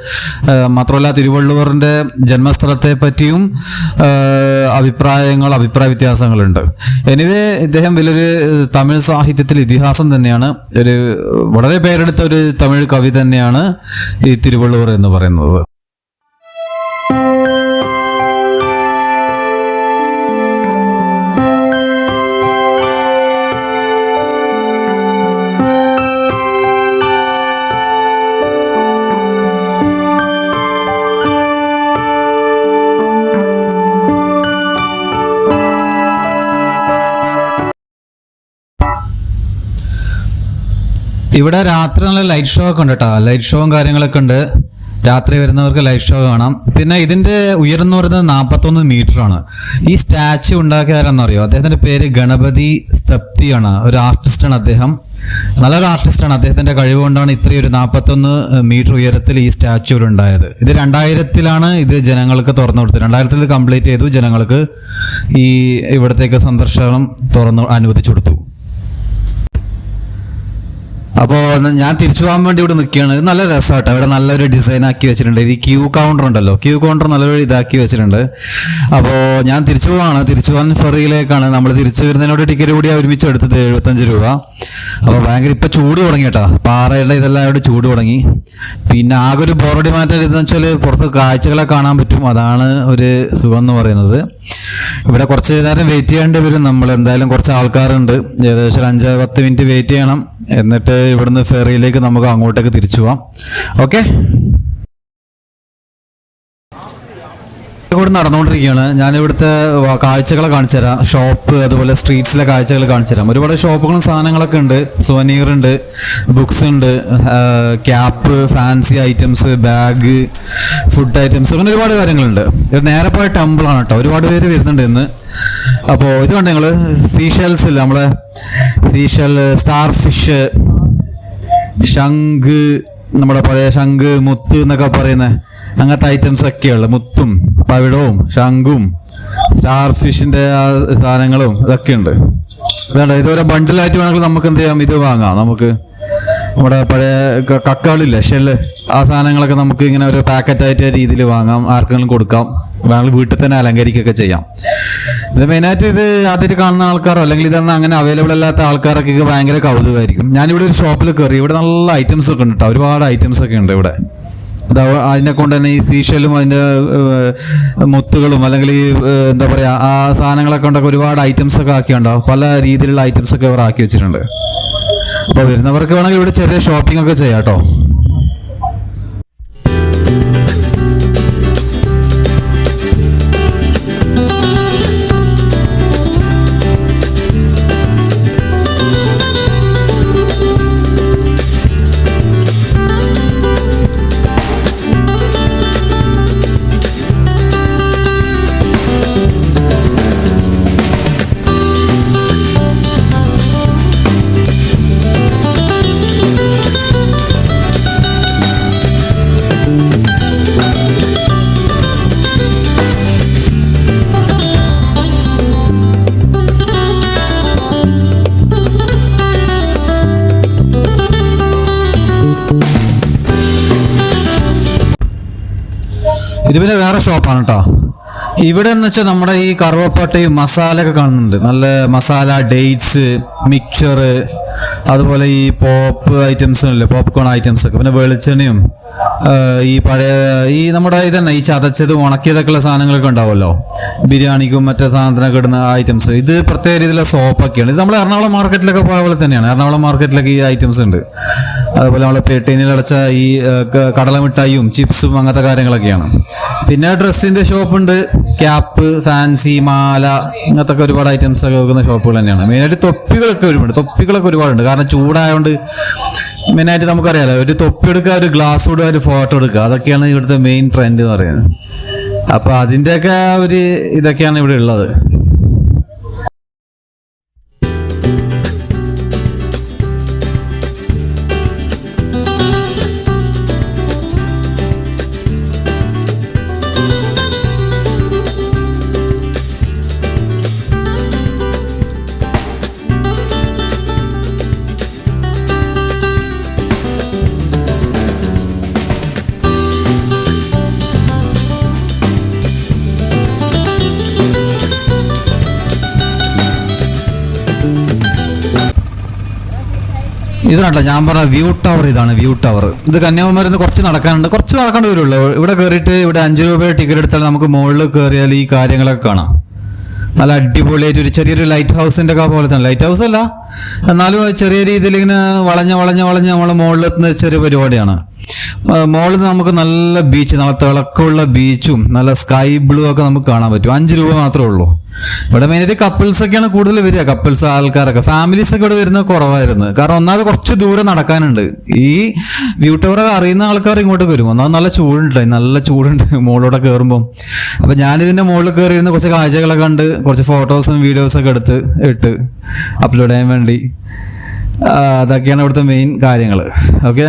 [SPEAKER 1] മാത്രമല്ല തിരുവള്ളുവറിൻ്റെ ജന്മസ്ഥലത്തെ പറ്റിയും അഭിപ്രായ വ്യത്യാസങ്ങളുണ്ട്. എനിവേ ഇദ്ദേഹം വലിയൊരു തമിഴ് സാഹിത്യത്തിൽ ഇതിഹാസം തന്നെയാണ്. വളരെ പേരെടുത്ത ഒരു തമിഴ് കവി തന്നെയാണ് ഈ തിരുവള്ളുവർ എന്ന് പറയുന്നത്. ഇവിടെ രാത്രി നല്ല ലൈറ്റ് ഷോ ഒക്കെ ഉണ്ട് കേട്ടോ. ലൈറ്റ് ഷോയും കാര്യങ്ങളൊക്കെ ഉണ്ട്. രാത്രി വരുന്നവർക്ക് ലൈറ്റ് ഷോ കാണാം. പിന്നെ ഇതിൻ്റെ ഉയരം എന്ന് പറയുന്നത് 41 മീറ്ററാണ്. ഈ സ്റ്റാച്ചു ഉണ്ടാക്കിയ ആരാണെന്നറിയോ? അദ്ദേഹത്തിൻ്റെ പേര് ഗണപതി സ്തപ്തിയാണ്. ഒരു ആർട്ടിസ്റ്റാണ് അദ്ദേഹം. നല്ലൊരു ആർട്ടിസ്റ്റാണ്. അദ്ദേഹത്തിൻ്റെ കഴിവ് കൊണ്ടാണ് ഇത്രയും ഒരു 41 മീറ്റർ ഉയരത്തിൽ ഈ സ്റ്റാച്ചു ഉണ്ടായത്. ഇത് 2000-ലാണ് ഇത് ജനങ്ങൾക്ക് തുറന്നു കൊടുത്തത്. 2000-ൽ ഇത് കംപ്ലീറ്റ് ചെയ്തു. ജനങ്ങൾക്ക് ഈ ഇവിടത്തേക്ക് സന്ദർശനം അനുവദിച്ചു കൊടുത്തു. അപ്പോൾ ഞാൻ തിരിച്ചു പോകാൻ വേണ്ടി ഇവിടെ നിൽക്കുകയാണ്. ഇത് നല്ല രസമാട്ടോ. ഇവിടെ നല്ലൊരു ഡിസൈൻ ആക്കി വെച്ചിട്ടുണ്ട്. ഈ ക്യൂ കൗണ്ടർ ഉണ്ടല്ലോ, ക്യൂ കൗണ്ടർ നല്ലൊരു ഇതാക്കി വെച്ചിട്ടുണ്ട്. അപ്പോൾ ഞാൻ തിരിച്ചു പോകാൻ ഫെറിയിലേക്കാണ്. നമ്മൾ തിരിച്ചു വരുന്നതിനോട് ടിക്കറ്റ് കൂടി ഒരുമിച്ച് എടുത്തത് 75 രൂപ. അപ്പോൾ ഭയങ്കര ഇപ്പം ചൂട് തുടങ്ങി കേട്ടോ. പാറയുടെ ഇതെല്ലാം ഇവിടെ ചൂട് തുടങ്ങി. പിന്നെ ആകെ ഒരു ബോറടി മാറ്റം ഇതെന്ന് വെച്ചാൽ പുറത്ത് കാഴ്ചകളെ കാണാൻ പറ്റും. അതാണ് ഒരു സുഖം എന്ന് പറയുന്നത്. ഇവിടെ കുറച്ച് നേരം വെയിറ്റ് ചെയ്യേണ്ടി വരും. നമ്മൾ എന്തായാലും കുറച്ച് ആൾക്കാരുണ്ട്. ഏകദേശം 5-10 മിനിറ്റ് വെയിറ്റ് ചെയ്യണം. എന്നിട്ട് ഇവിടുന്ന് ഫെറിയിലേക്ക് നമുക്ക് അങ്ങോട്ടേക്ക് തിരിച്ചു പോവാം. ഓക്കെ, ഇവിടെ നടന്നുകൊണ്ടിരിക്കുകയാണ്. ഞാനിവിടുത്തെ കാഴ്ചകളെ കാണിച്ചു തരാം. ഷോപ്പ്, അതുപോലെ സ്ട്രീറ്റ്സിലെ കാഴ്ചകൾ കാണിച്ചു തരാം. ഒരുപാട് ഷോപ്പുകളും സാധനങ്ങളൊക്കെ ഉണ്ട്. സുവനീർ ഉണ്ട്, ബുക്സ് ഉണ്ട്, cap, fancy items, bag, food items, അങ്ങനെ ഒരുപാട് കാര്യങ്ങളുണ്ട്. ഇത് നേരെ പോയ ടെമ്പിളാണ് കേട്ടോ. ഒരുപാട് പേര് വരുന്നുണ്ട് ഇന്ന്. അപ്പോൾ ഇത് കണ്ട് ഞങ്ങൾ സീഷെൽസ് ഇല്ല, നമ്മളെ സീഷെൽ, സ്റ്റാർ ഫിഷ്, ശംഖ്, നമ്മുടെ പഴയ ശംഖ്, മുത്ത് എന്നൊക്കെ പറയുന്ന അങ്ങനത്തെ ഐറ്റംസ് ഒക്കെയുള്ളത്. മുത്തും പവിടവും ശംഖും സ്റ്റാർ ഫിഷിൻ്റെ ആ സാധനങ്ങളും ഇതൊക്കെ ഉണ്ട്. വേണ്ട, ഇതുവരെ ബണ്ടിലായിട്ട് വേണമെങ്കിൽ നമുക്ക് എന്ത് ചെയ്യാം, ഇത് വാങ്ങാം. നമുക്ക് നമ്മുടെ പഴയ കക്കകളില്ല, ഷെല്ല്, ആ സാധനങ്ങളൊക്കെ നമുക്ക് ഇങ്ങനെ ഒരു പാക്കറ്റായിട്ട് രീതിയിൽ വാങ്ങാം. ആർക്കെങ്കിലും കൊടുക്കാം. വേണമെങ്കിൽ വീട്ടിൽ തന്നെ അലങ്കരിക്കുകയൊക്കെ ചെയ്യാം. ഇത് മെയിനായിട്ട് ഇത് ആദ്യമായിട്ട് കാണുന്ന ആൾക്കാരോ അല്ലെങ്കിൽ ഇതൊന്നും അങ്ങനെ അവൈലബിൾ അല്ലാത്ത ആൾക്കാരൊക്കെ ഇത് ഭയങ്കര കൗതുകമായിരിക്കും. ഞാനിവിടെ ഒരു ഷോപ്പിൽ കയറി, ഇവിടെ നല്ല ഐറ്റംസ് ഒക്കെ ഉണ്ട് കേട്ടോ, ഒരുപാട് ഐറ്റംസ് ഒക്കെ ഉണ്ട് ഇവിടെ. അതിനെ കൊണ്ട് തന്നെ ഈ സീഷലും അതിൻ്റെ മുത്തുകളും അല്ലെങ്കിൽ ഈ എന്താ പറയുക ആ സാധനങ്ങളൊക്കെ കൊണ്ടൊക്കെ ഒരുപാട് ഐറ്റംസ് ഒക്കെ ആക്കിയുണ്ടാവും. പല രീതിയിലുള്ള ഐറ്റംസ് ഒക്കെ ഇവർ ആക്കി വെച്ചിട്ടുണ്ട്. അപ്പോൾ വരുന്നവർക്ക് വേണമെങ്കിൽ ഇവിടെ ചെറിയ ഷോപ്പിംഗ് ഒക്കെ ചെയ്യാം കേട്ടോ. ഇത് പിന്നെ വേറെ ഷോപ്പാണ് കേട്ടോ. ഇവിടെ എന്ന് വെച്ചാൽ നമ്മുടെ ഈ കറുവപ്പട്ടയും മസാല ഒക്കെ കാണുന്നുണ്ട്. നല്ല മസാല, ഡേറ്റ്സ്, മിക്സർ, അതുപോലെ ഈ പോപ്പ് ഐറ്റംസ് ഇല്ലേ, പോപ്കോൺ ഐറ്റംസ് ഒക്കെ, പിന്നെ വെളിച്ചെണ്ണയും ഈ പഴയ ഈ നമ്മുടെ ഇതന്നെ ഈ ചതച്ചതും ഉണക്കിയതൊക്കെയുള്ള സാധനങ്ങളൊക്കെ ഉണ്ടാവുമല്ലോ, ബിരിയാണിക്കും മറ്റേ സാധനത്തിനൊക്കെ ഇടുന്ന ഐറ്റംസ്. ഇത് പ്രത്യേക രീതിയിലുള്ള സോപ്പൊക്കെയാണ്. ഇത് നമ്മൾ എറണാകുളം മാർക്കറ്റിലൊക്കെ പോയ പോലെ തന്നെയാണ്. എറണാകുളം മാർക്കറ്റിലൊക്കെ ഈ ഐറ്റംസ് ഉണ്ട്. അതുപോലെ നമ്മളെ പെട്ടീനിൽ അടച്ച ഈ കടലമിഠായിയും ചിപ്സും അങ്ങനത്തെ കാര്യങ്ങളൊക്കെയാണ്. പിന്നെ ഡ്രസ്സിൻ്റെ ഷോപ്പുണ്ട്, ക്യാപ്പ്, ഫാൻസി, മാല, അങ്ങനത്തെ ഒക്കെ ഒരുപാട് ഐറ്റംസ് ഒക്കെ വെക്കുന്ന ഷോപ്പുകൾ തന്നെയാണ്. മെയിനായിട്ട് തൊപ്പികളൊക്കെ ഒരുപാടുണ്ട്. കാരണം ചൂടായതുകൊണ്ട് മെയിനായിട്ട് നമുക്കറിയാലോ, ഒരു തൊപ്പി എടുക്കുക, ഒരു ഗ്ലാസ് ഇടുക, ഒരു ഫോട്ടോ എടുക്കുക, അതൊക്കെയാണ് ഇവിടുത്തെ മെയിൻ ട്രെൻഡ് എന്ന് പറയുന്നത്. അപ്പോൾ അതിൻ്റെയൊക്കെ ഒരു ഇതൊക്കെയാണ് ഇവിടെ ഉള്ളത്. ഇതാണല്ലോ ഞാൻ പറഞ്ഞ വ്യൂ ടവർ. ഇതാണ് വ്യൂ ടവർ. ഇത് കന്യാകുമാരിയിൽ നിന്ന് കുറച്ച് നടക്കാണ്ട് വരുള്ളൂ. ഇവിടെ കയറിയിട്ട് ഇവിടെ 5 രൂപ ടിക്കറ്റ് എടുത്താൽ നമുക്ക് മുകളിൽ കയറിയാൽ ഈ കാര്യങ്ങളൊക്കെ കാണാം. നല്ല അടിപൊളിയായിട്ട് ഒരു ചെറിയൊരു ലൈറ്റ് ഹൗസിൻ്റെ ഒക്കെ പോലെ തന്നെ. ലൈറ്റ് ഹൗസ് അല്ല, എന്നാലും ചെറിയ രീതിയിൽ ഇങ്ങനെ വളഞ്ഞ് നമ്മൾ മുകളിലെത്തുന്ന ചെറിയ പരിപാടിയാണ്. മുകളിൽ നമുക്ക് നല്ല ബീച്ച്, നല്ല തിളക്കമുള്ള ബീച്ചും നല്ല സ്കൈ ബ്ലൂ ഒക്കെ നമുക്ക് കാണാൻ പറ്റും. 5 രൂപ മാത്രമേ ഉള്ളൂ. ഇവിടെ മെയിനായിട്ട് കപ്പിൾസ് ഒക്കെയാണ് കൂടുതൽ വരിക. കപ്പിൾസ് ആൾക്കാരൊക്കെ, ഫാമിലീസ് ഒക്കെ ഇവിടെ വരുന്നത് കുറവായിരുന്നു. കാരണം ഒന്നാമത് കുറച്ച് ദൂരം നടക്കാനുണ്ട്. ഈ വ്യൂ ടവർ അറിയുന്ന ആൾക്കാർ ഇങ്ങോട്ട് വരും. ഒന്നാമത് നല്ല ചൂടുണ്ട് മുകളിലൂടെ കയറുമ്പം. അപ്പം ഞാനിതിൻ്റെ മുകളിൽ കയറിയിരുന്ന കുറച്ച് കാഴ്ചകളൊക്കെ കണ്ട് കുറച്ച് ഫോട്ടോസും വീഡിയോസൊക്കെ ഇട്ട് അപ്ലോഡ് ചെയ്യാൻ വേണ്ടി. അതൊക്കെയാണ് ഇവിടുത്തെ മെയിൻ കാര്യങ്ങൾ. ഓക്കെ,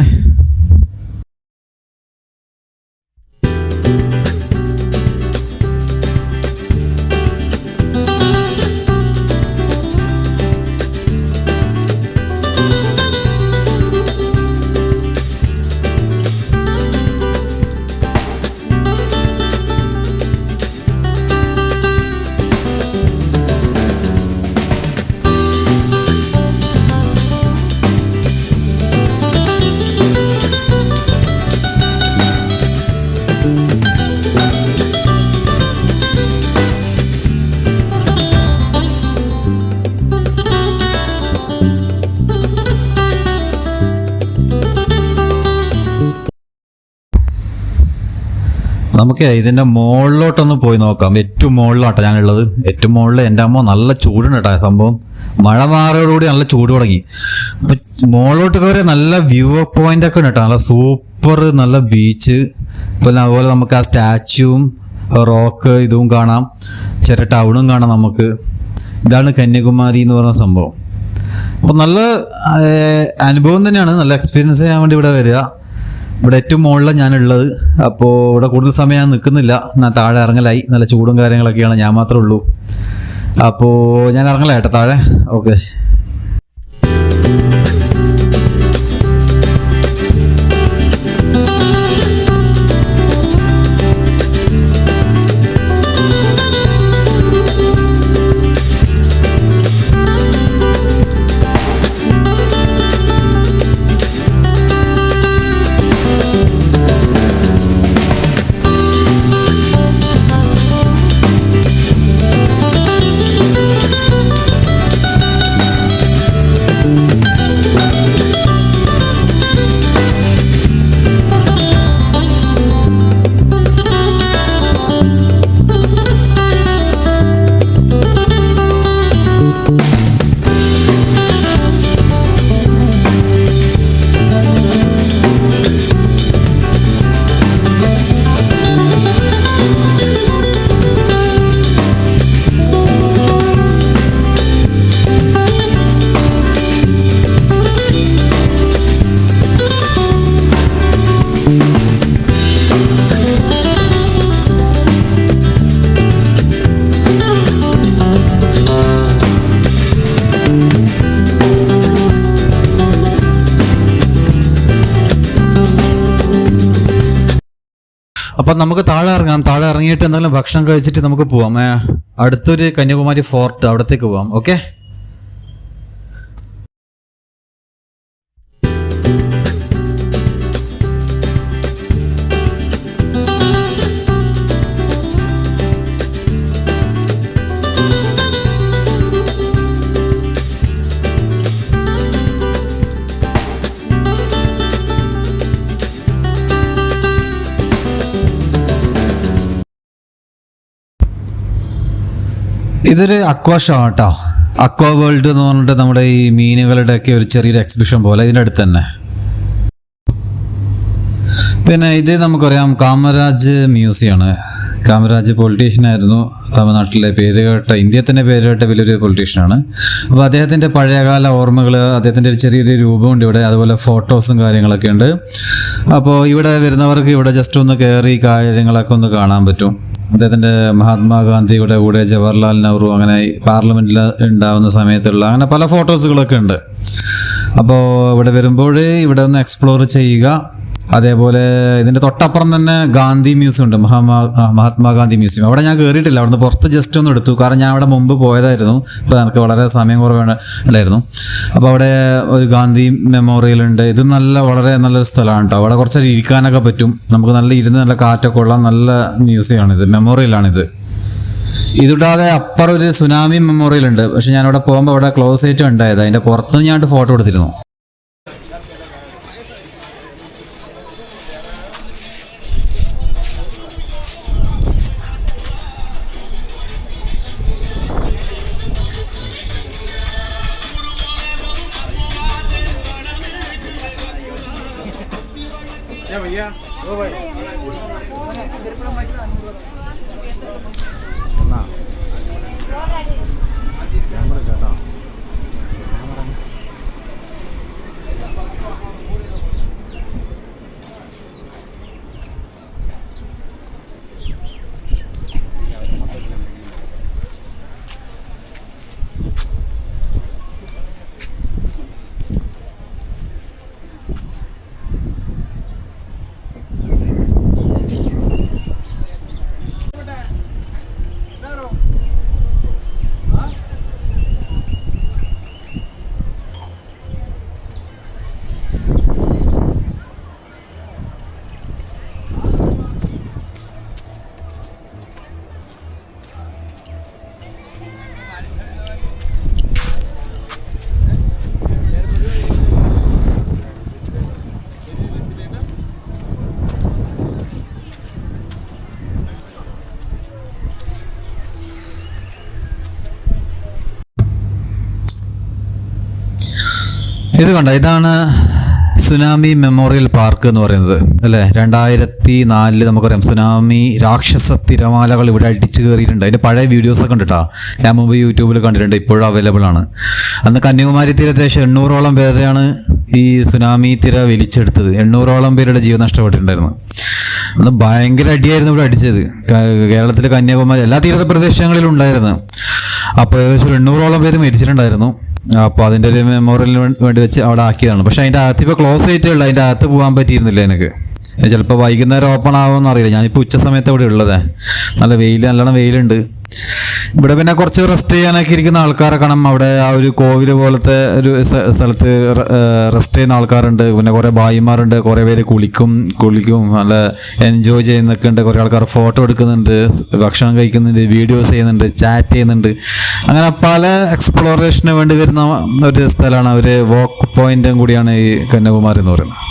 [SPEAKER 1] നമുക്ക് ഇതിൻ്റെ മുകളിലോട്ടൊന്ന് പോയി നോക്കാം. ഏറ്റവും മുകളിലോട്ടാണ് ഞാനുള്ളത്. ഏറ്റവും മുകളിൽ എൻ്റെ അമ്മ നല്ല ചൂടുണ്ട് കേട്ടോ. സംഭവം മഴ മാറിയോടുകൂടി നല്ല ചൂട് തുടങ്ങി. അപ്പം മുകളിലോട്ട് കയറി നല്ല വ്യൂ പോയിന്റ് ഒക്കെ ഉണ്ട് കേട്ടോ. നല്ല സൂപ്പർ നല്ല ബീച്ച്. പിന്നെ അതുപോലെ നമുക്ക് ആ സ്റ്റാച്യൂവും റോക്ക് ഇതും കാണാം, ചെറിയ ടൗണും കാണാം നമുക്ക്. ഇതാണ് കന്യാകുമാരി എന്ന് പറയുന്ന സംഭവം. അപ്പോൾ നല്ല അനുഭവം തന്നെയാണ്. നല്ല എക്സ്പീരിയൻസ് ചെയ്യാൻ വേണ്ടി ഇവിടെ വരിക. ഇവിടെ ഏറ്റവും മുകളിലാണ് ഞാനുള്ളത്. അപ്പോൾ ഇവിടെ കൂടുതൽ സമയം ഞാൻ നിൽക്കുന്നില്ല. ഞാൻ താഴെ ഇറങ്ങലായി. നല്ല ചൂടും കാര്യങ്ങളൊക്കെയാണ്. ഞാൻ മാത്രമേ ഉള്ളൂ. അപ്പോൾ ഞാൻ ഇറങ്ങലായിട്ടോ താഴെ. ഓക്കെ. നമുക്ക് താഴെ ഇറങ്ങാം. താഴെ ഇറങ്ങിയിട്ട് എന്തെങ്കിലും ഭക്ഷണം കഴിച്ചിട്ട് നമുക്ക് പോവാം. അടുത്തൊരു കന്യാകുമാരി ഫോർട്ട്, അവിടത്തേക്ക് പോവാം. ഓക്കെ. ഇതൊരു അക്വാ ഷോ കേട്ടോ. അക്വാ വേൾഡ് എന്ന് പറഞ്ഞിട്ട് നമ്മുടെ ഈ മീനുകളുടെ ഒക്കെ ഒരു ചെറിയൊരു എക്സിബിഷൻ പോലെ ഇതിൻ്റെ അടുത്ത് തന്നെ. പിന്നെ ഇത് നമുക്കറിയാം കാമരാജ് മ്യൂസിയമാണ്. കാമരാജ് പൊളിറ്റീഷ്യനായിരുന്നു, തമിഴ്നാട്ടിലെ പേരുകേട്ട, ഇന്ത്യയിൽ തന്നെ പേരുകേട്ട വലിയൊരു പൊളിറ്റീഷ്യനാണ്. അപ്പോൾ അദ്ദേഹത്തിൻ്റെ പഴയകാല ഓർമ്മകൾ, അദ്ദേഹത്തിൻ്റെ ഒരു ചെറിയൊരു രൂപമുണ്ട് ഇവിടെ, അതുപോലെ ഫോട്ടോസും കാര്യങ്ങളൊക്കെ ഉണ്ട്. അപ്പോൾ ഇവിടെ വരുന്നവർക്ക് ഇവിടെ ജസ്റ്റ് ഒന്ന് കയറി കാര്യങ്ങളൊക്കെ ഒന്ന് കാണാൻ പറ്റും. അദ്ദേഹത്തിൻ്റെ മഹാത്മാഗാന്ധിയുടെ കൂടെ ജവഹർലാൽ നെഹ്റു അങ്ങനെ പാർലമെൻറ്റിൽ ഉണ്ടാവുന്ന സമയത്തുള്ള അങ്ങനെ പല ഫോട്ടോസുകളൊക്കെ ഉണ്ട്. അപ്പോൾ ഇവിടെ വരുമ്പോൾ ഇവിടെ ഒന്ന് എക്സ്പ്ലോർ ചെയ്യുക. അതേപോലെ ഇതിൻ്റെ തൊട്ടപ്പുറം തന്നെ ഗാന്ധി മ്യൂസിയം ഉണ്ട്, മഹാത്മാഗാന്ധി മ്യൂസിയം. അവിടെ ഞാൻ കയറിയിട്ടില്ല, അവിടുന്ന് പുറത്ത് ജസ്റ്റ് ഒന്ന് എടുത്തു, കാരണം ഞാൻ അവിടെ മുമ്പ് പോയതായിരുന്നു. ഇപ്പോൾ എനിക്ക് വളരെ സമയം കുറവുണ്ടായിരുന്നു. അപ്പോൾ അവിടെ ഒരു ഗാന്ധി മെമ്മോറിയൽ ഉണ്ട്. ഇത് വളരെ നല്ലൊരു സ്ഥലമാണ് കേട്ടോ. അവിടെ കുറച്ചേരം ഇരിക്കാനൊക്കെ പറ്റും, നമുക്ക് നല്ല ഇരുന്ന് നല്ല കാറ്റൊക്കെ ഉള്ള നല്ല മ്യൂസിയമാണിത്, മെമ്മോറിയലാണിത്. ഇതുകൂടാതെ അപ്പുറം ഒരു സുനാമി മെമ്മോറിയൽ ഉണ്ട്. പക്ഷെ ഞാനവിടെ പോകുമ്പോൾ അവിടെ ക്ലോസ് ആയിട്ട് ഉണ്ടായത്, അതിൻ്റെ പുറത്തുനിന്ന് ഞാൻ ഫോട്ടോ എടുത്തിരുന്നു. ഇത് കണ്ട, ഇതാണ് സുനാമി മെമ്മോറിയൽ പാർക്ക് എന്ന് പറയുന്നത് അല്ലേ. 2004 നമുക്കറിയാം സുനാമി രാക്ഷസ തിരമാലകൾ ഇവിടെ അടിച്ചു കയറിയിട്ടുണ്ട്. അതിൻ്റെ പഴയ വീഡിയോസൊക്കെ ഉണ്ട് കേട്ടോ, ഞാൻ മുമ്പ് യൂട്യൂബിൽ കണ്ടിട്ടുണ്ട്, ഇപ്പോഴും അവൈലബിൾ ആണ്. അന്ന് കന്യാകുമാരി തീരത്ത് 800ഓളം പേരെയാണ് ഈ സുനാമി തിര വലിച്ചെടുത്തത്. 800ഓളം പേരുടെ ജീവൻ നഷ്ടപ്പെട്ടിട്ടുണ്ടായിരുന്നു. അന്ന് ഭയങ്കര അടിയായിരുന്നു ഇവിടെ അടിച്ചത്. കേരളത്തിലെ കന്യാകുമാരി എല്ലാ തീരത്തെ പ്രദേശങ്ങളിലും ഉണ്ടായിരുന്നു. അപ്പോൾ ഏകദേശം 800ഓളം പേര് മരിച്ചിട്ടുണ്ടായിരുന്നു. അപ്പോൾ അതിൻ്റെ ഒരു മെമ്മോറിയലിന് വേണ്ടി വെച്ച് അവിടെ ആക്കിയതാണ്. പക്ഷേ അതിൻ്റെ അകത്ത് ഇപ്പോൾ ക്ലോസ് ആയിട്ടേ ഉള്ളൂ, അതിൻ്റെ അകത്ത് പോകാൻ പറ്റിയിരുന്നില്ല എനിക്ക്. ചിലപ്പോൾ വൈകുന്നേരം ഓപ്പൺ ആവുമെന്ന് അറിയില്ല. ഞാനിപ്പോൾ ഉച്ച സമയത്ത് ഇവിടെ ഉള്ളത്. നല്ല നല്ലോണം വെയിലുണ്ട് ഇവിടെ. പിന്നെ കുറച്ച് റെസ്റ്റ് ചെയ്യാനൊക്കെ ഇരിക്കുന്ന ആൾക്കാരെ കാണാം. അവിടെ ആ ഒരു കോവിൽ പോലത്തെ ഒരു സ്ഥലത്ത് റെസ്റ്റ് ചെയ്യുന്ന ആൾക്കാരുണ്ട്. പിന്നെ കുറേ ഭായിമാരുണ്ട്, കുറേ പേര് കുളിക്കും, നല്ല എൻജോയ് ചെയ്യുന്നൊക്കെ ഉണ്ട്. കുറേ ആൾക്കാർ ഫോട്ടോ എടുക്കുന്നുണ്ട്, ഭക്ഷണം കഴിക്കുന്നുണ്ട്, വീഡിയോസ് ചെയ്യുന്നുണ്ട്, ചാറ്റ് ചെയ്യുന്നുണ്ട്. അങ്ങനെ പല എക്സ്പ്ലോറേഷന് വേണ്ടി വരുന്ന ഒരു സ്ഥലമാണ്, ഒരു വാക്ക് പോയിന്റും കൂടിയാണ് ഈ കന്യാകുമാരി എന്ന് പറയുന്നത്.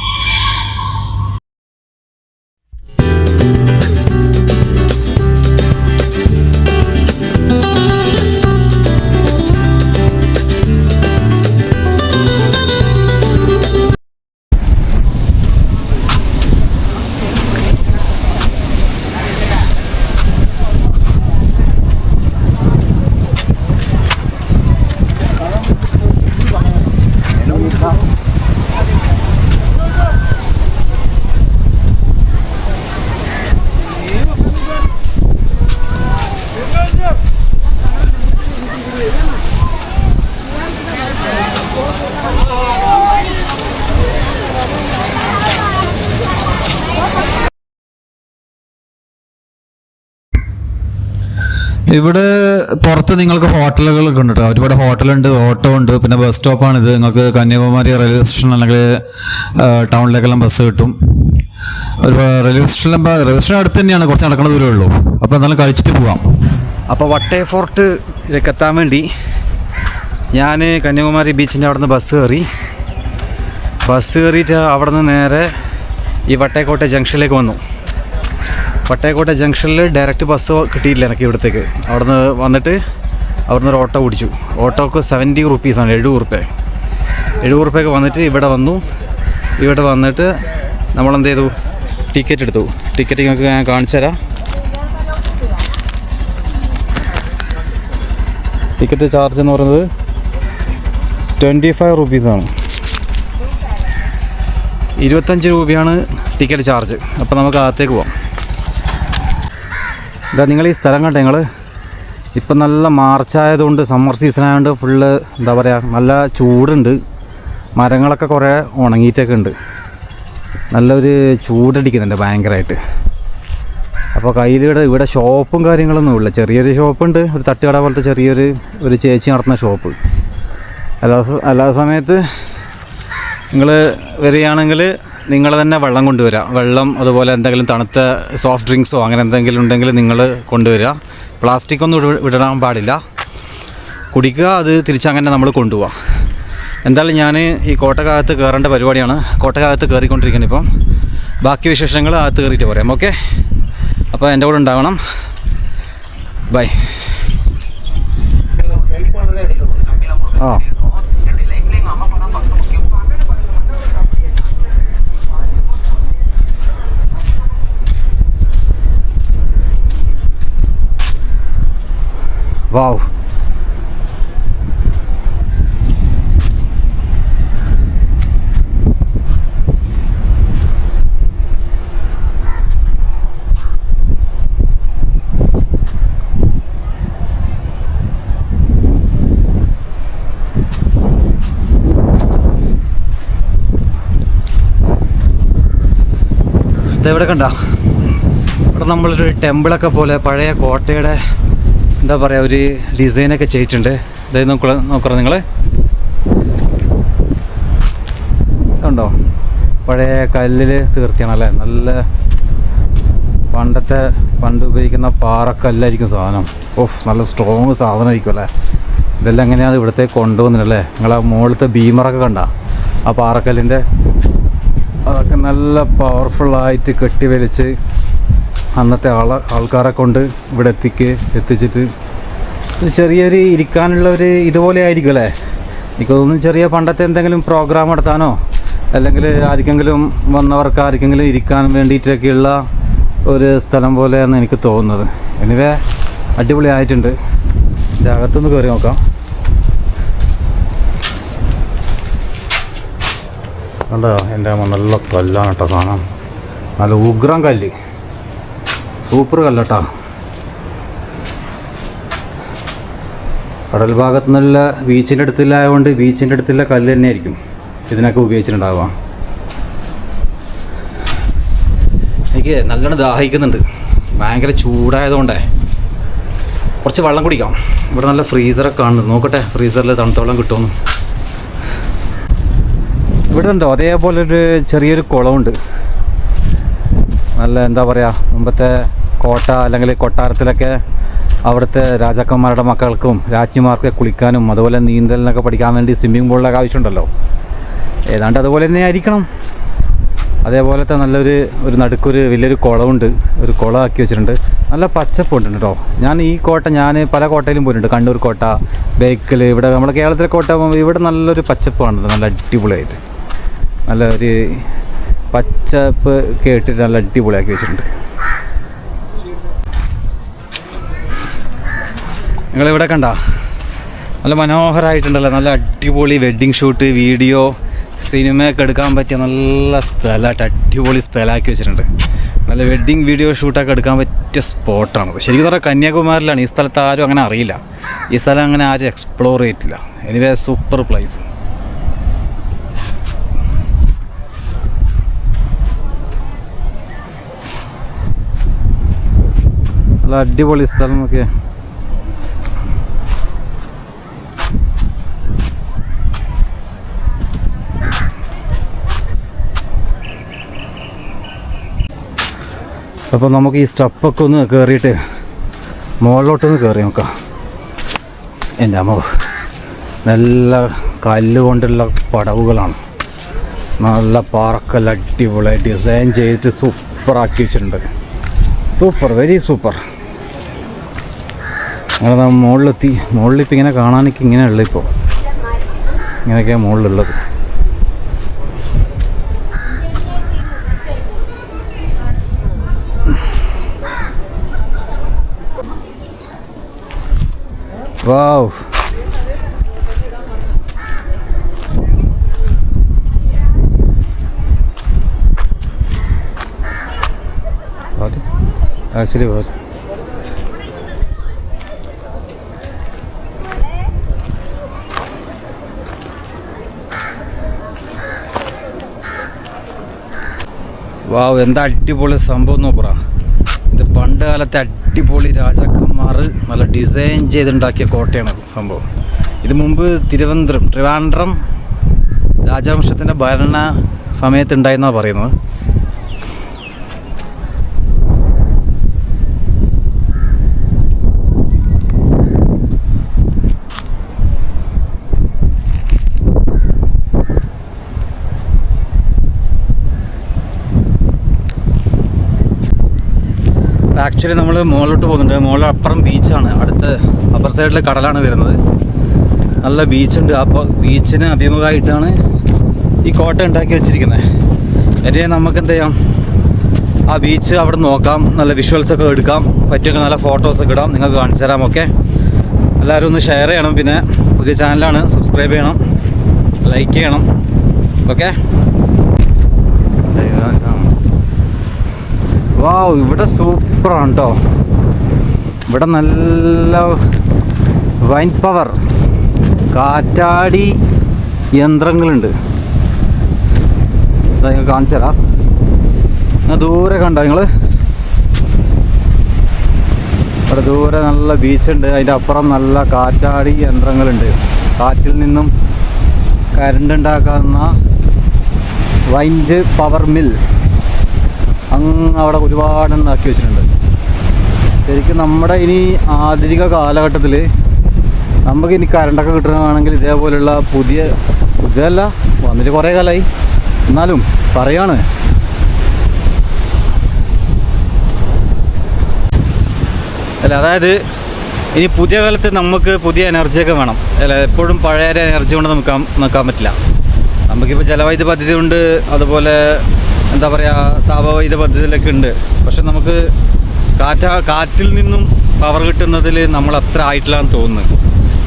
[SPEAKER 1] ഇവിടെ പുറത്ത് നിങ്ങൾക്ക് ഹോട്ടലുകളൊക്കെ ഉണ്ട് കേട്ടോ. ഒരുപാട് ഹോട്ടലുണ്ട്, ഓട്ടോ ഉണ്ട്, പിന്നെ ബസ് സ്റ്റോപ്പാണിത്. നിങ്ങൾക്ക് കന്യാകുമാരി റെയിൽവേ സ്റ്റേഷൻ അല്ലെങ്കിൽ ടൗണിലേക്കെല്ലാം ബസ് കിട്ടും. ഒരു റെയിൽവേ സ്റ്റേഷൻ അടുത്ത് തന്നെയാണ്, കുറച്ച് നടക്കുന്ന ദൂരമേ ഉള്ളൂ. അപ്പോൾ എന്നാലും കഴിച്ചിട്ട് പോവാം. അപ്പോൾ വട്ടേ ഫോർട്ടിലേക്ക് എത്താൻ വേണ്ടി ഞാൻ കന്യാകുമാരി ബീച്ചിൻ്റെ അവിടെ നിന്ന് ബസ് കയറിയിട്ട് അവിടെ നിന്ന് നേരെ ഈ വട്ടേക്കോട്ടെ ജംഗ്ഷനിലേക്ക് വന്നു. വട്ടേക്കോട്ടെ ജംഗ്ഷനിൽ ഡയറക്റ്റ് ബസ് കിട്ടിയില്ല എനിക്ക് ഇവിടത്തേക്ക്. അവിടുന്ന് വന്നിട്ട് അവിടുന്ന് ഒരു ഓട്ടോ പിടിച്ചു. ഓട്ടോക്ക് 70 റുപ്പീസാണ്, 70 റുപ്യക്ക് വന്നിട്ട് ഇവിടെ വന്നിട്ട് നമ്മളെന്ത് ചെയ്തു, ടിക്കറ്റ് എടുത്തു. ടിക്കറ്റ് നിങ്ങൾക്ക് ഞാൻ കാണിച്ചു തരാം. ടിക്കറ്റ് ചാർജ് എന്ന് പറയുന്നത് 25 റുപ്പീസാണ്. 25 രൂപയാണ് ടിക്കറ്റ് ചാർജ്. അപ്പോൾ നമുക്ക് അകത്തേക്ക് പോവാം. ഇതാ നിങ്ങൾ ഈ സ്ഥലം കണ്ടേ നിങ്ങൾ. ഇപ്പം നല്ല മാർച്ച് ആയതുകൊണ്ട്, സമ്മർ സീസൺ ആയതുകൊണ്ട് ഫുള്ള് എന്താ പറയുക, നല്ല ചൂടുണ്ട്. മരങ്ങളൊക്കെ കുറേ ഉണങ്ങിയിട്ടൊക്കെ ഉണ്ട്. നല്ലൊരു ചൂടടിക്കുന്നുണ്ട് ഭയങ്കരമായിട്ട്. അപ്പോൾ ഇവിടെ ഷോപ്പും കാര്യങ്ങളൊന്നുമില്ല. ചെറിയൊരു ഷോപ്പുണ്ട്, ഒരു തട്ടുകട പോലത്തെ ചെറിയൊരു ചേച്ചി നടത്തുന്ന ഷോപ്പ്. എല്ലാ സമയത്ത് നിങ്ങൾ വരികയാണെങ്കിൽ നിങ്ങൾ തന്നെ വെള്ളം കൊണ്ടുവരിക. വെള്ളം അതുപോലെ എന്തെങ്കിലും തണുത്ത സോഫ്റ്റ് ഡ്രിങ്ക്സോ അങ്ങനെ എന്തെങ്കിലും ഉണ്ടെങ്കിൽ നിങ്ങൾ കൊണ്ടുവരിക. പ്ലാസ്റ്റിക് ഒന്നും വിടാൻ പാടില്ല. കുടിക്കുക, അത് തിരിച്ചങ്ങനെ നമ്മൾ കൊണ്ടുപോവാം. എന്തായാലും ഞാൻ ഈ കോട്ടക്കകത്ത് കയറേണ്ട പരിപാടിയാണ്. കോട്ടക്കകത്ത് കയറിക്കൊണ്ടിരിക്കുന്നത്. ഇപ്പം ബാക്കി വിശേഷങ്ങൾ അകത്ത് കയറിയിട്ട് പറയാം. ഓക്കെ, അപ്പോൾ എൻ്റെ കൂടെ ഉണ്ടാവണം. ബൈ. ആ വാവ്, ഇതെവിടെ കണ്ട, ഇവിടെ നമ്മളൊരു ടെമ്പിളൊക്കെ പോലെ പഴയ കോട്ടയുടെ എന്താ പറയുക ഒരു ഡിസൈനൊക്കെ ചെയ്തിട്ടുണ്ട്. ഇതായി നോക്കറ നിങ്ങൾ ഉണ്ടോ, പഴയ കല്ലിൽ തീർത്തിയാണല്ലേ. നല്ല പണ്ട് ഉപയോഗിക്കുന്ന പാറക്കല്ലായിരിക്കും സാധനം. ഓഫ്, നല്ല സ്ട്രോങ് സാധനമായിരിക്കും അല്ലേ. ഇതെല്ലാം എങ്ങനെയാണ് ഇവിടത്തേക്ക് കൊണ്ടുവന്നിട്ടല്ലേ. നിങ്ങളാ മുകളിലത്തെ ബീമറൊക്കെ കണ്ട, ആ പാറക്കല്ലിൻ്റെ അതൊക്കെ നല്ല പവർഫുള്ളായിട്ട് കെട്ടി വലിച്ച് അന്നത്തെ ആൾക്കാരെ കൊണ്ട് ഇവിടെ എത്തിച്ചിട്ട് ചെറിയൊരു ഇരിക്കാനുള്ള ഒരു ഇതുപോലെ ആയിരിക്കും അല്ലേ. എനിക്ക് തോന്നുന്നു ചെറിയ പണ്ടത്തെ എന്തെങ്കിലും പ്രോഗ്രാം നടത്താനോ അല്ലെങ്കിൽ വന്നവർക്ക് ആർക്കെങ്കിലും ഇരിക്കാൻ വേണ്ടിയിട്ടൊക്കെയുള്ള ഒരു സ്ഥലം പോലെയാണ് എനിക്ക് തോന്നുന്നത്. എനിവേ അടിപൊളി ആയിട്ടുണ്ട്. ഇതിൻ്റെ അകത്തുനിന്ന് കയറി നോക്കാം. കണ്ടോ, എൻ്റെ നല്ല കല്ലാണ് കേട്ടോ സാധനം. നല്ല ഉഗ്രം കല്ല്, സൂപ്പർ കല്ലട്ടാ. കടൽ ഭാഗത്തു നിന്നുള്ള ബീച്ചിൻ്റെ അടുത്തില്ലായതുകൊണ്ട് ബീച്ചിൻ്റെ അടുത്തുള്ള കല്ല് തന്നെയായിരിക്കും ഇതിനൊക്കെ ഉപയോഗിച്ചിട്ടുണ്ടാവുക. എനിക്ക് നല്ലോണം ദാഹിക്കുന്നുണ്ട്, ഭയങ്കര ചൂടായതുകൊണ്ടേ. കുറച്ച് വെള്ളം കുടിക്കാം. ഇവിടെ നല്ല ഫ്രീസറൊക്കെ കാണുന്നത്, നോക്കട്ടെ ഫ്രീസറിൽ തണുത്ത വെള്ളം കിട്ടുമെന്ന്. ഇവിടെ ഉണ്ടോ അതേപോലെ ഒരു ചെറിയൊരു കുളമുണ്ട്. നല്ല എന്താ പറയുക, മുമ്പത്തെ കോട്ട അല്ലെങ്കിൽ കൊട്ടാരത്തിലൊക്കെ അവിടുത്തെ രാജാക്കന്മാരുടെ മക്കൾക്കും രാജ്ഞിമാർക്ക് കുളിക്കാനും അതുപോലെ നീന്തലിനൊക്കെ പഠിക്കാൻ വേണ്ടി സ്വിമ്മിംഗ് പൂളിലൊക്കെ ആവശ്യമുണ്ടല്ലോ. ഏതാണ്ട് അതുപോലെ തന്നെ ആയിരിക്കണം. അതേപോലത്തെ ഒരു നടുക്കൊരു വലിയൊരു കുളമുണ്ട്, ഒരു കുളമാക്കി വെച്ചിട്ടുണ്ട്. നല്ല പച്ചപ്പുണ്ട് കേട്ടോ. ഞാൻ പല കോട്ടയിലും പോയിട്ടുണ്ട്. കണ്ണൂർ കോട്ട, ബേക്കൽ, ഇവിടെ നമ്മുടെ കേരളത്തിലെ കോട്ട ഇവിടെ നല്ലൊരു പച്ചപ്പാണ്, നല്ല അടിപൊളിയായിട്ട് നല്ലൊരു പച്ചപ്പ് കേട്ടിട്ട് നല്ല അടിപൊളിയാക്കി വെച്ചിട്ടുണ്ട്. നിങ്ങളിവിടെ കണ്ട നല്ല മനോഹരമായിട്ടുണ്ടല്ലോ. നല്ല അടിപൊളി വെഡ്ഡിങ് ഷൂട്ട്, വീഡിയോ, സിനിമയൊക്കെ എടുക്കാൻ പറ്റിയ നല്ല സ്ഥലമായിട്ട് അടിപൊളി സ്ഥലമാക്കി വെച്ചിട്ടുണ്ട്. നല്ല വെഡ്ഡിങ് വീഡിയോ ഷൂട്ടൊക്കെ എടുക്കാൻ പറ്റിയ സ്പോട്ടാണ്. ശരിക്കും പറഞ്ഞാൽ കന്യാകുമാരിയിലാണ്. ഈ സ്ഥലത്ത് ആരും അങ്ങനെ അറിയില്ല, ഈ സ്ഥലം അങ്ങനെ ആരും എക്സ്പ്ലോർ ചെയ്തിട്ടില്ല. Anyway super place. നല്ല അടിപൊളി സ്ഥലം നോക്കിയേ.
[SPEAKER 2] അപ്പോൾ നമുക്ക് ഈ സ്റ്റെപ്പൊക്കെ ഒന്ന് കയറിയിട്ട് മുകളിലോട്ടൊന്ന് കയറി നോക്കാം. എൻ്റെ അമ്മ, നല്ല കല്ല് കൊണ്ടുള്ള പടവുകളാണ്. നല്ല പാറക്കല്ല അടിപൊളിയായി ഡിസൈൻ ചെയ്തിട്ട് സൂപ്പറാക്കി വെച്ചിട്ടുണ്ട്. Super, very super. അങ്ങനെ നമ്മൾ മുകളിലെത്തി. മുകളിലിപ്പോൾ ഇങ്ങനെ കാണാനൊക്കെ ഇങ്ങനെയുള്ളത്. ഇപ്പോൾ ഇങ്ങനെയൊക്കെയാണ് മുകളിലുള്ളത്. വാവ്, ആക്ച്വലി बहुत വാവ്, എന്താ അടിപൊളി സംഭവം നോക്കുറ. ഇത് പണ്ട് കാലത്തെ അടിപൊളി രാജാക്കന്മാർ നല്ല ഡിസൈൻ ചെയ്തുണ്ടാക്കിയ കോട്ടയാണ് സംഭവം. ഇത് മുമ്പ് ട്രിവാൻഡ്രം രാജവംശത്തിൻ്റെ ഭരണ സമയത്തുണ്ടായിരുന്നാണ് പറയുന്നത്. ആക്ച്വലി നമ്മൾ മുകളിലോട്ട് പോകുന്നുണ്ട്. മുകളിൽ അപ്പുറം ബീച്ചാണ്, അടുത്ത അപ്പർ സൈഡിൽ കടലാണ് വരുന്നത്. നല്ല ബീച്ചുണ്ട്. അപ്പോൾ ബീച്ചിന് അഭിമുഖമായിട്ടാണ് ഈ കോട്ട ഉണ്ടാക്കി വെച്ചിരിക്കുന്നത്. എന്നിട്ട് നമുക്ക് എന്ത് ചെയ്യാം, ആ ബീച്ച് അവിടെ നോക്കാം, നല്ല വിഷ്വൽസൊക്കെ എടുക്കാം, പറ്റുമെങ്കിൽ നല്ല ഫോട്ടോസൊക്കെ ഇടാം, നിങ്ങൾക്ക് കാണിച്ചു തരാം. ഓക്കെ, എല്ലാവരും ഒന്ന് ഷെയർ ചെയ്യണം. പിന്നെ പുതിയ ചാനലാണ്, സബ്സ്ക്രൈബ് ചെയ്യണം, ലൈക്ക് ചെയ്യണം. ഓക്കെ. വാവ്, ഇവിടെ സൂപ്പറാണ് കേട്ടോ. ഇവിടെ നല്ല വൈൻ പവർ കാറ്റാടി യന്ത്രങ്ങളുണ്ട്. നിങ്ങൾ കാണിച്ചു തരാം. ദൂരെ കണ്ടോ നിങ്ങൾ? അവിടെ ദൂരെ നല്ല ബീച്ചുണ്ട്. അതിൻ്റെ അപ്പുറം നല്ല കാറ്റാടി യന്ത്രങ്ങളുണ്ട്. കാറ്റിൽ നിന്നും കരണ്ട് ഉണ്ടാക്കുന്ന വൈൻഡ് പവർ മിൽ അങ്ങ് അവിടെ ഒരുപാട് ഉണ്ടാക്കി വെച്ചിട്ടുണ്ട്. ശരിക്കും നമ്മുടെ ഇനി ആധുനിക കാലഘട്ടത്തിൽ നമുക്കിനി കറണ്ടൊക്കെ കിട്ടണമെങ്കിൽ ഇതേപോലുള്ള പുതിയതല്ല, വന്നിട്ട് കുറേ കാലമായി, എന്നാലും പറയാണ്. അല്ല, അതായത് ഇനി പുതിയ കാലത്ത് നമുക്ക് പുതിയ എനർജിയൊക്കെ വേണം. അല്ല, എപ്പോഴും പഴയ എനർജി കൊണ്ട് നിൽക്കാൻ പറ്റില്ല. നമുക്കിപ്പോൾ ജലവൈദ്യുത പദ്ധതി ഉണ്ട്, അതുപോലെ എന്താ പറയുക, താപവൈദ്യുത പദ്ധതിയിലൊക്കെ ഉണ്ട്. പക്ഷെ നമുക്ക് കാറ്റിൽ നിന്നും പവർ കിട്ടുന്നതിൽ നമ്മൾ അത്ര ആയിട്ടില്ലാന്ന് തോന്നുന്നു.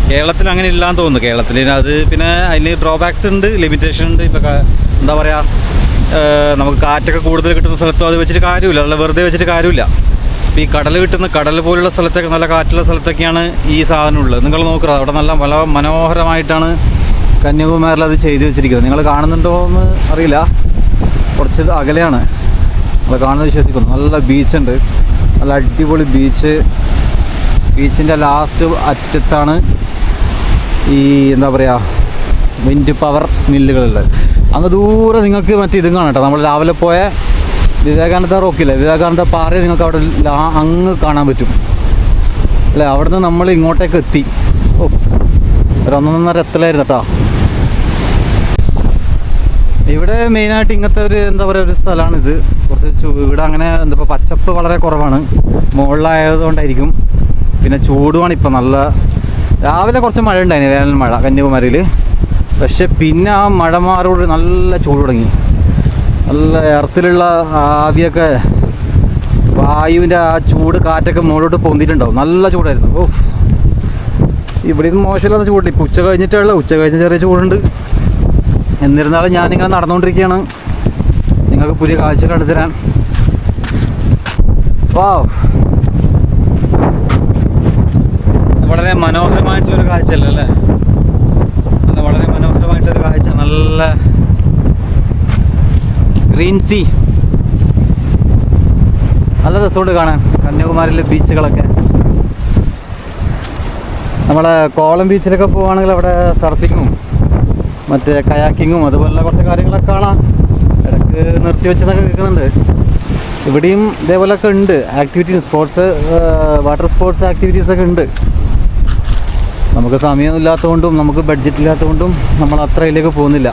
[SPEAKER 2] കേരളത്തിൽ അങ്ങനെ ഇല്ലാന്ന് തോന്നുന്നു. കേരളത്തിൽ അത് പിന്നെ അതിന് ഡ്രോബാക്സ് ഉണ്ട്, ലിമിറ്റേഷൻ ഉണ്ട്. ഇപ്പോൾ എന്താ പറയുക, നമുക്ക് കാറ്റൊക്കെ കൂടുതൽ കിട്ടുന്ന സ്ഥലത്തും അത് വെച്ചിട്ട് കാര്യമില്ല, അല്ല വെറുതെ വെച്ചിട്ട് കാര്യമില്ല. ഇപ്പോൾ ഈ കടൽ പോലുള്ള സ്ഥലത്തൊക്കെ, നല്ല കാറ്റുള്ള സ്ഥലത്തൊക്കെയാണ് ഈ സാധനം ഉള്ളത്. നിങ്ങൾ നോക്കുക, അവിടെ നല്ല മനോഹരമായിട്ടാണ് കന്യാകുമാരിയിൽ അത് ചെയ്തു വെച്ചിരിക്കുന്നത്. നിങ്ങൾ കാണുന്നുണ്ടോ എന്ന് അറിയില്ല, കുറച്ച് അകലെയാണ് നമ്മൾ കാണുന്നത് വിശ്വസിക്കുന്നു. നല്ല ബീച്ചുണ്ട്, നല്ല അടിപൊളി ബീച്ച്. ബീച്ചിൻ്റെ ലാസ്റ്റ് അറ്റത്താണ് ഈ എന്താ പറയുക വിൻഡ് പവർ മില്ലുകളുള്ളത്. അങ്ങ് ദൂരെ നിങ്ങൾക്ക് ഇതും കാണാം കേട്ടോ. നമ്മൾ രാവിലെ പോയ വിവേകാനന്ദ റോക്കില്ല, വിവേകാനന്ദ പാറ നിങ്ങൾക്ക് അവിടെ അങ്ങ് കാണാൻ പറ്റും അല്ലേ. അവിടെ നിന്ന് നമ്മൾ ഇങ്ങോട്ടേക്ക് എത്തി. ഓ, ഒരു 1.5 എത്തലായിരുന്നു കേട്ടോ. ഇവിടെ മെയിനായിട്ട് ഇങ്ങനത്തെ ഒരു എന്താ പറയുക ഒരു സ്ഥലമാണിത്. കുറച്ച് ഇവിടെ അങ്ങനെ എന്താ പച്ചപ്പ് വളരെ കുറവാണ്, മുകളിലായതുകൊണ്ടായിരിക്കും. പിന്നെ ചൂടുമാണ്. ഇപ്പം നല്ല രാവിലെ കുറച്ച് മഴ ഉണ്ടായിരുന്നു, വേനൽ മഴ കന്യാകുമാരിയിൽ. പക്ഷെ പിന്നെ ആ മഴ മാറോട് നല്ല ചൂട് തുടങ്ങി. നല്ല എർത്തിലുള്ള ആവിയൊക്കെ, വായുവിൻ്റെ ആ ചൂട് കാറ്റൊക്കെ മുകളിലോട്ട് പൊന്തിയിട്ടുണ്ടാവും. നല്ല ചൂടായിരുന്നു. ഓഫ്, ഇവിടെ നിന്ന് മോശമില്ലാത്ത ചൂടുണ്ട്. ഇപ്പോൾ ഉച്ച കഴിഞ്ഞിട്ടുള്ള ചെറിയ ചൂടുണ്ട്. എന്നിരുന്നാലും ഞാനിങ്ങനെ നടന്നുകൊണ്ടിരിക്കുകയാണ്, നിങ്ങൾക്ക് പുതിയ കാഴ്ച കണ്ടുതരാൻ. വാവ്, വളരെ മനോഹരമായിട്ടുള്ളൊരു കാഴ്ചയല്ലേ അല്ലേ? വളരെ മനോഹരമായിട്ടൊരു കാഴ്ച. നല്ല ഗ്രീൻ സീ, നല്ല രസമുണ്ട് കാണാൻ കന്യാകുമാരിയിലെ ബീച്ചുകളൊക്കെ. നമ്മളെ കോളം ബീച്ചിലൊക്കെ പോവുകയാണെങ്കിൽ അവിടെ സർഫിങ്ങും മറ്റേ കയാക്കിങ്ങും അതുപോലുള്ള കുറച്ച് കാര്യങ്ങളൊക്കെ കാണാം. ഇടയ്ക്ക് നിർത്തി വെച്ചെന്നൊക്കെ കേൾക്കുന്നുണ്ട്. ഇവിടെയും ഇതേപോലെയൊക്കെ ഉണ്ട് ആക്ടിവിറ്റീസ്, സ്പോർട്സ്, വാട്ടർ സ്പോർട്സ് ആക്ടിവിറ്റീസൊക്കെ ഉണ്ട്. നമുക്ക് സമയമില്ലാത്തതുകൊണ്ടും നമുക്ക് ബഡ്ജറ്റ് ഇല്ലാത്തതുകൊണ്ടും നമ്മൾ അത്ര ഇതിലേക്ക് പോകുന്നില്ല.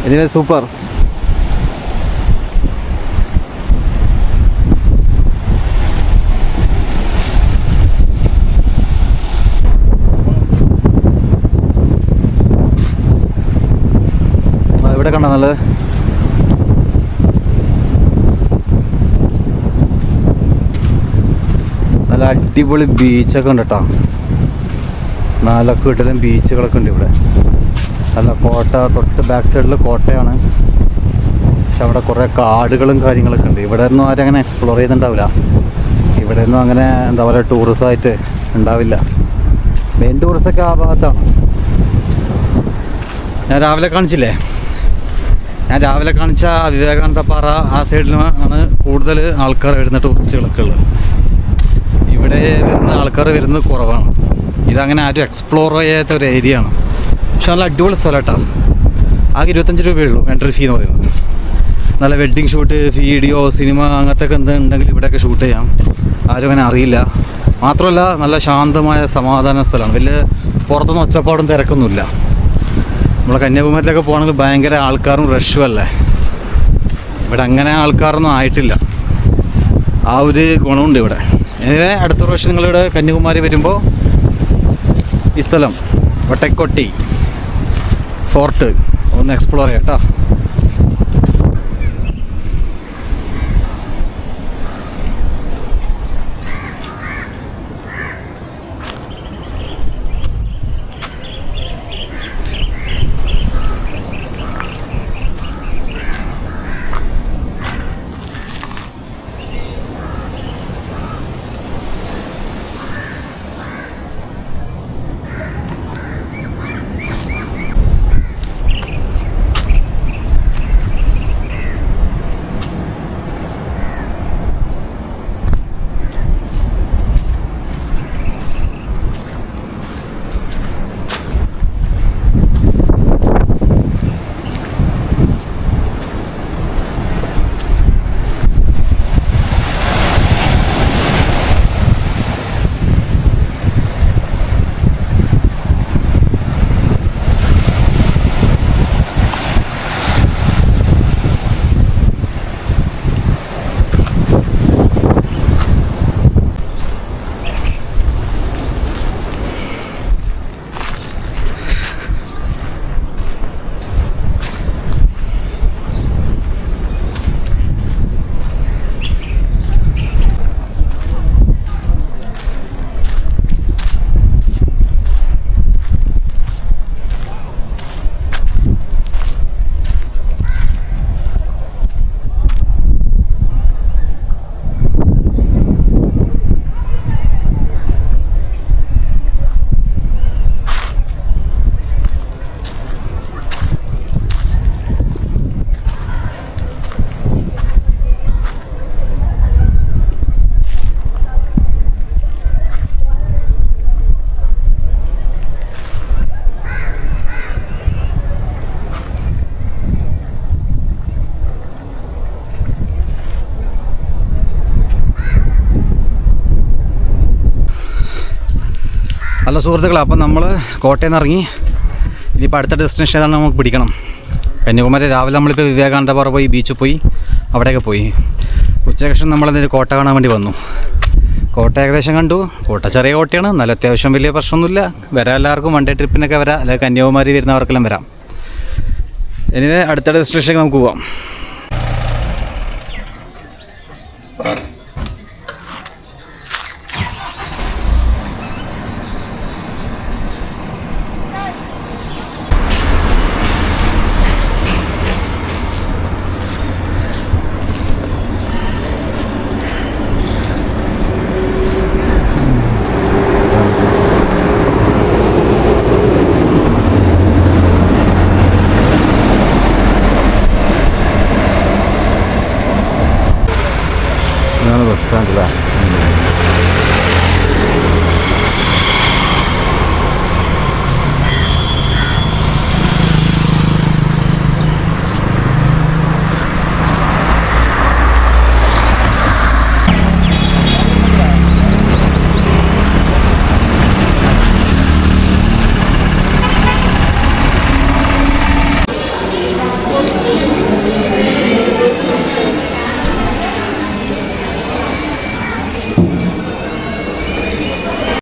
[SPEAKER 2] ഇതിനെ സൂപ്പർ. ഇവിടെ കണ്ടോ നല്ലത്, നല്ല അടിപൊളി ബീച്ചൊക്കെ ഉണ്ട് കേട്ടോ. നല്ല കിടലൻ ബീച്ചുകളൊക്കെ ഉണ്ട് ഇവിടെ. നല്ല കോട്ട, തൊട്ട് ബാക്ക് സൈഡിൽ കോട്ടയാണ്. പക്ഷെ അവിടെ കുറേ കാടുകളും കാര്യങ്ങളൊക്കെ ഉണ്ട്. ഇവിടെ ഒന്നും ആരും അങ്ങനെ എക്സ്പ്ലോർ ചെയ്യുന്നുണ്ടാവില്ല. ഇവിടെ ഒന്നും അങ്ങനെ എന്താ പറയുക ടൂറിസമായിട്ട് ഉണ്ടാവില്ല. മെയിൻ ടൂറിസ്റ്റൊക്കെ ആ ഭാഗത്താണ്. ഞാൻ രാവിലെ കാണിച്ച വിവേകാനന്ദ പാറ ആ സൈഡിലാണ് കൂടുതൽ ആൾക്കാർ വരുന്ന ടൂറിസ്റ്റുകളൊക്കെ ഉള്ളത്. ഇവിടെ വരുന്ന ആൾക്കാർ വരുന്നത് കുറവാണ്. ഇതങ്ങനെ ആരും എക്സ്പ്ലോർ ചെയ്യാത്ത ഒരു ഏരിയ ആണ്. പക്ഷെ നല്ല അടിപൊളി സ്ഥലം കേട്ടോ. ആകെ 25 രൂപയുള്ളൂ എൻട്രി ഫീ എന്ന് പറയുന്നത്. നല്ല വെഡ്ഡിങ് ഷൂട്ട്, വീഡിയോ, സിനിമ അങ്ങനത്തെ ഒക്കെ എന്തുണ്ടെങ്കിൽ ഇവിടെയൊക്കെ ഷൂട്ട് ചെയ്യാം. ആരും അങ്ങനെ അറിയില്ല. മാത്രമല്ല നല്ല ശാന്തമായ സമാധാന സ്ഥലമാണ്. വലിയ പുറത്തൊന്നും ഒച്ചപ്പാടും തിരക്കൊന്നുമില്ല. നമ്മളെ കന്യാകുമാരിയിലൊക്കെ പോകണമെങ്കിൽ ഭയങ്കര ആൾക്കാരും റഷും അല്ലേ. ഇവിടെ അങ്ങനെ ആൾക്കാരൊന്നും ആയിട്ടില്ല. ആ ഒരു ഗുണമുണ്ട് ഇവിടെ. എനിവേ അടുത്ത പ്രാവശ്യം നിങ്ങളിവിടെ കന്യാകുമാരി വരുമ്പോൾ ഈ സ്ഥലം വട്ടക്കൊട്ടി ഫോർട്ട് ഒന്ന് എക്സ്പ്ലോർ ചെയ്യാം കേട്ടോ. ഹലോ സുഹൃത്തുക്കളെ, അപ്പം നമ്മൾ കോട്ടയിൽ നിന്ന് ഇറങ്ങി ഇനിയിപ്പോൾ അടുത്ത ഡെസ്റ്റിനേഷൻ ഏതാണ് നമുക്ക് പിടിക്കണം. കന്യാകുമാരി രാവിലെ നമ്മളിപ്പോൾ വിവേകാനന്ദ പാറ പോയി, ബീച്ചിൽ പോയി, അവിടെയൊക്കെ പോയി. ഉച്ചശേഷം നമ്മളതിൻ്റെ കോട്ട കാണാൻ വേണ്ടി വന്നു. കോട്ട ഏകദേശം കണ്ടു. കോട്ട ചെറിയ കോട്ടയാണ്, നല്ല അത്യാവശ്യം വലിയ പ്രശ്നമൊന്നുമില്ല. വരാം, എല്ലാവർക്കും വൺ ഡേ ട്രിപ്പിനൊക്കെ വരാം, അല്ലെങ്കിൽ കന്യാകുമാരി വരുന്നവർക്കെല്ലാം വരാം. ഇനി അടുത്ത ഡെസ്റ്റിനേഷനിലേക്ക് നമുക്ക് പോവാം.